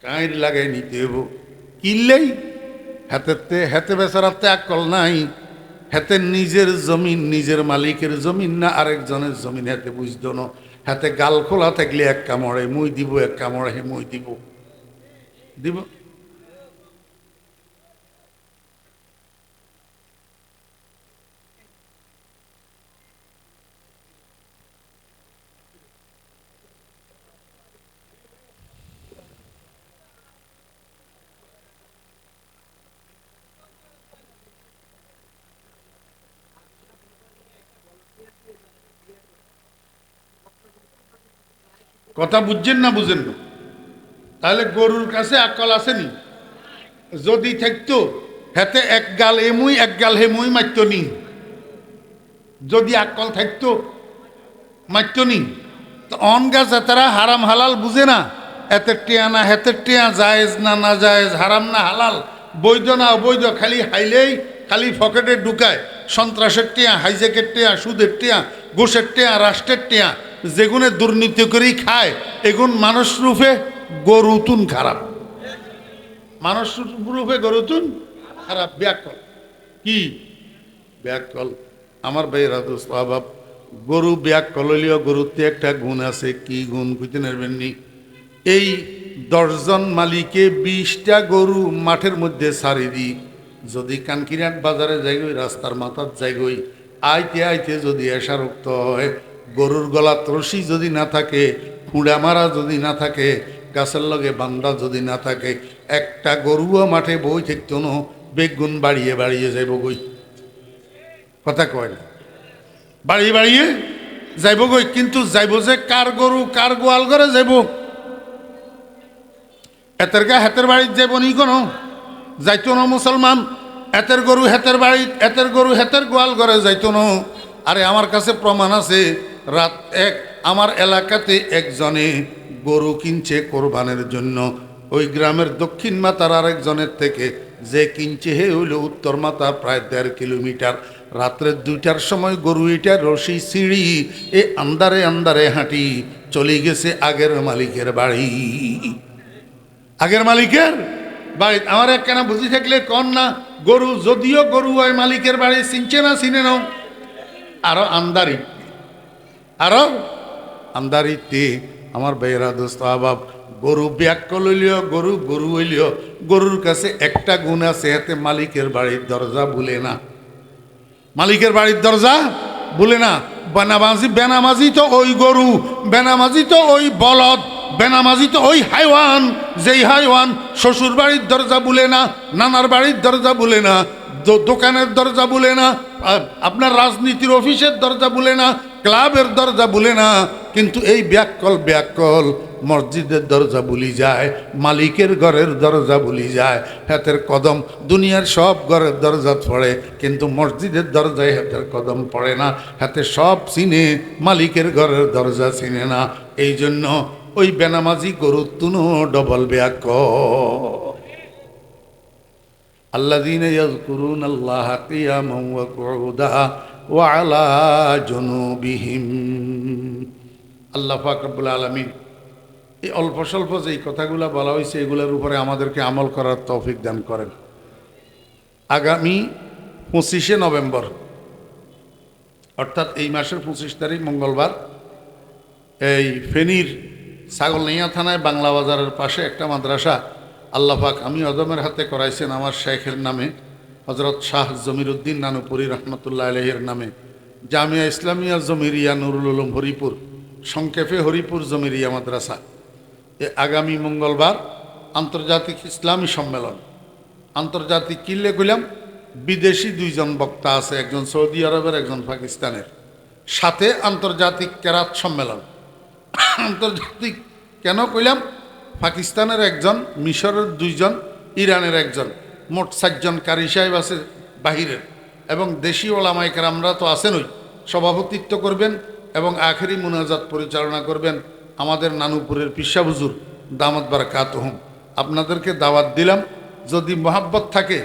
কাঁইর লাগাই নিতে হইব। কিনলেই হাতে বেচারাতে আকল নাই। হাতে নিজের জমিন, নিজের মালিকের জমিন না আরেকজনের জমিন, হাতে বুঝতো না। হাতে গাল খোলা থাকলে এক কামড়ে মুই দিব, এক কামড়ে হে মুই দিব দিব। কথা বুঝছেন না বুঝেন না? তাহলে গরুর কাছে আকল আসেনি? যদি থাকতো হাতে এক গাল এমুই এক গাল হেমুই মারত নি। যদি আকল থাকতো মারত নি। তো অন গাছে তারা হারাম হালাল বুঝে না। এতের টিয়া না হেতের টিয়া, জায়েজ না না জায়েজ, হারাম না হালাল, বৈধ না অবৈধ, খালি হাইলেই খালি পকেটে ঢুকায়। সন্ত্রাসের টিয়া, হাইজেকের টিয়া, সুদের টিয়া, ঘুষের টিয়া, রাষ্ট্রের টিয়া, যেগুনে দুর্নীতি করেই খায়, এগুন মানুষ রূপে গরুতুন খারাপ। মানুষ রূপে গরুতুন খারাপ। ব্যাকল কি? ব্যাকল আমার ভাইয়েরা তো স্বভাব। গরু ব্যাকল হইলেও গরুতে একটা গুণ আছে। কি গুণ বুঝতে পারবেননি? এই 10 জন মালিকে 20টা গরু মাঠের মধ্যে ছাড়ি দিই, যদি কানকিনাট বাজারে যাইগই, রাস্তার মাথার যাইগই, আইতে আইতে যদি এসারক্ত হয়, গরুর গলা রশি যদি না থাকে, ফুঁড়া মারা যদি না থাকে, গাছের লগে বান্দা যদি না থাকে, একটা গরুও মাঠে বই থাকতো না, বেগুন বাড়িয়ে বাড়িয়ে যাইব গই। কথা কয় না? বাড়িয়ে বাড়িয়ে যাইব গই। কিন্তু যাইব যে কার গরু কার গোয়াল ঘরে যাইব? এতের গা হেতের বাড়ির যাইব নি কোনো? যাইতো না মুসলমান। এতের গরু হেতের বাড়ি, এতের গরু হেতের গোয়াল ঘরে যাইতো না। আরে আমার কাছে প্রমাণ আছে। রাত এক আমার এলাকাতে একজনে গরু কিনছে কোরবানের জন্য। ওই গ্রামের দক্ষিণ মাতার আরেকজনের থেকে যে কিনছে হে হইল উত্তর মাতা, প্রায় 1.5 কিলোমিটার। রাত্রে 2টার সময় গরু এটা রশি সিঁড়ি এ আন্দারে আন্দারে হাঁটি চলে গেছে আগের মালিকের বাড়ি। আগের মালিকের বাড়ি। আমার একখানা বুঝি থাকলে কন না, গরু যদিও গরু হয় মালিকের বাড়ি চিনছে না চিনে নাও। আরো আন্দারি, আরো আন্দারিতে আমার ভাইয়েরা দোস্ত আবাব, গরু ব্যাকল হইলেও গরু গরু হইলেও গরুর কাছে একটা গুণ আছে, এতে মালিকের বাড়ির দরজা ভুলে না। মালিকের বাড়ির দরজা ভুলে না। বেনামাজি তো ওই গরু, বেনামাজি তো ওই বলদ, বেনামাজি তো ওই হাইওয়ান, যেই হাইওয়ান শ্বশুর বাড়ির দরজা ভুলে না, নানার বাড়ির দরজা ভুলে না, দোকানের দরজা ভুলে না, আপনার রাজনীতির অফিসের দরজা ভুলে না, ক্লাবের দরজা ভুলে না। কিন্তু এই ব্যাকল মসজিদের দরজা ভুলি যায়, মালিকের ঘরের দরজা ভুলি যায়। হাতের কদম দুনিয়ার সব ঘরের দরজা পড়ে, কিন্তু মসজিদের দরজায় হাতের কদম পড়ে না। হাতে সব চিনে, মালিকের ঘরের দরজা চিনে না। এই জন্য ওই বেনামাজি গরুর তুনো ডবল ব্যাকল। الذين يذكرون الله قياما وقعودا وعلى جنوبهم আল্লাহ পাক রব্বুল আলামিন এই অল্প স্বল্প যেই কথাগুলো বলা হয়েছে এগুলোর উপরে আমাদেরকে আমল করার তৌফিক দান করেন। আগামী 25শে নভেম্বর অর্থাৎ এই মাসের 25 তারিখ মঙ্গলবার এই ফেনীর ছাগলনাইয়া থানায় বাংলা বাজারের পাশে একটা মাদ্রাসা আল্লাহ পাক আমি আদমের হাতে করাইছেন আমার শেখের নামে হযরত শাহ জমিরউদ্দিন নানুপুরি রহমতুল্লাহ আলাইহির নামে জামিয়া ইসলামিয়া জমিরিয়া নুরুল উলুম হরিপুর, সংক্ষেপে হরিপুর জমিরিয়া মাদ্রাসা। আগামী মঙ্গলবার আন্তর্জাতিক ইসলামী সম্মেলন। আন্তর্জাতিক কিনলে কইলাম বিদেশি দুইজন বক্তা আছে, একজন সৌদি আরবের একজন পাকিস্তানের, সাথে আন্তর্জাতিক কেরাত সম্মেলন। আন্তর্জাতিক কেন কইলাম? পাকিস্তানের একজন, মিশরের দুইজন, ইরানের একজন, মোট 4 জন কারি সাহেব আছে বাহিরের, এবং দেশি ওলামায়ে কেরামরা তো আছেনই। সভাপতিত্ব করবেন এবং আখেরি মুনাজাত পরিচালনা করবেন আমাদের নানুপুরের পিসা হুজুর দামাত বারাকাতুহুম। আপনাদেরকে দাওয়াত দিলাম, যদি মহাব্বত থাকে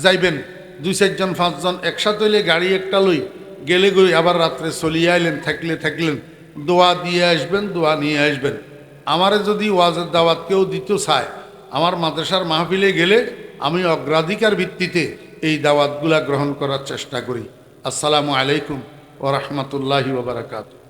যাইবেন। 2-4 জন 5 জন একসাথে হইলে গাড়ি একটা লই গেলে গই আবার রাত্রে চলিয়ে আইলেন, থাকলেন, দোয়া দিয়ে আসবেন, দোয়া নিয়ে আসবেন। আমারে যদি ওয়াজের দাওয়াত কেউ দিতে চায়, আমার মাদ্রাসার মাহফিলে গেলে আমি অগ্রাধিকার ভিত্তিতে এই দাওয়াতগুলা গ্রহণ করার চেষ্টা করি। আসসালামু আলাইকুম ওয়া রাহমাতুল্লাহি ওয়া বারাকাতুহু।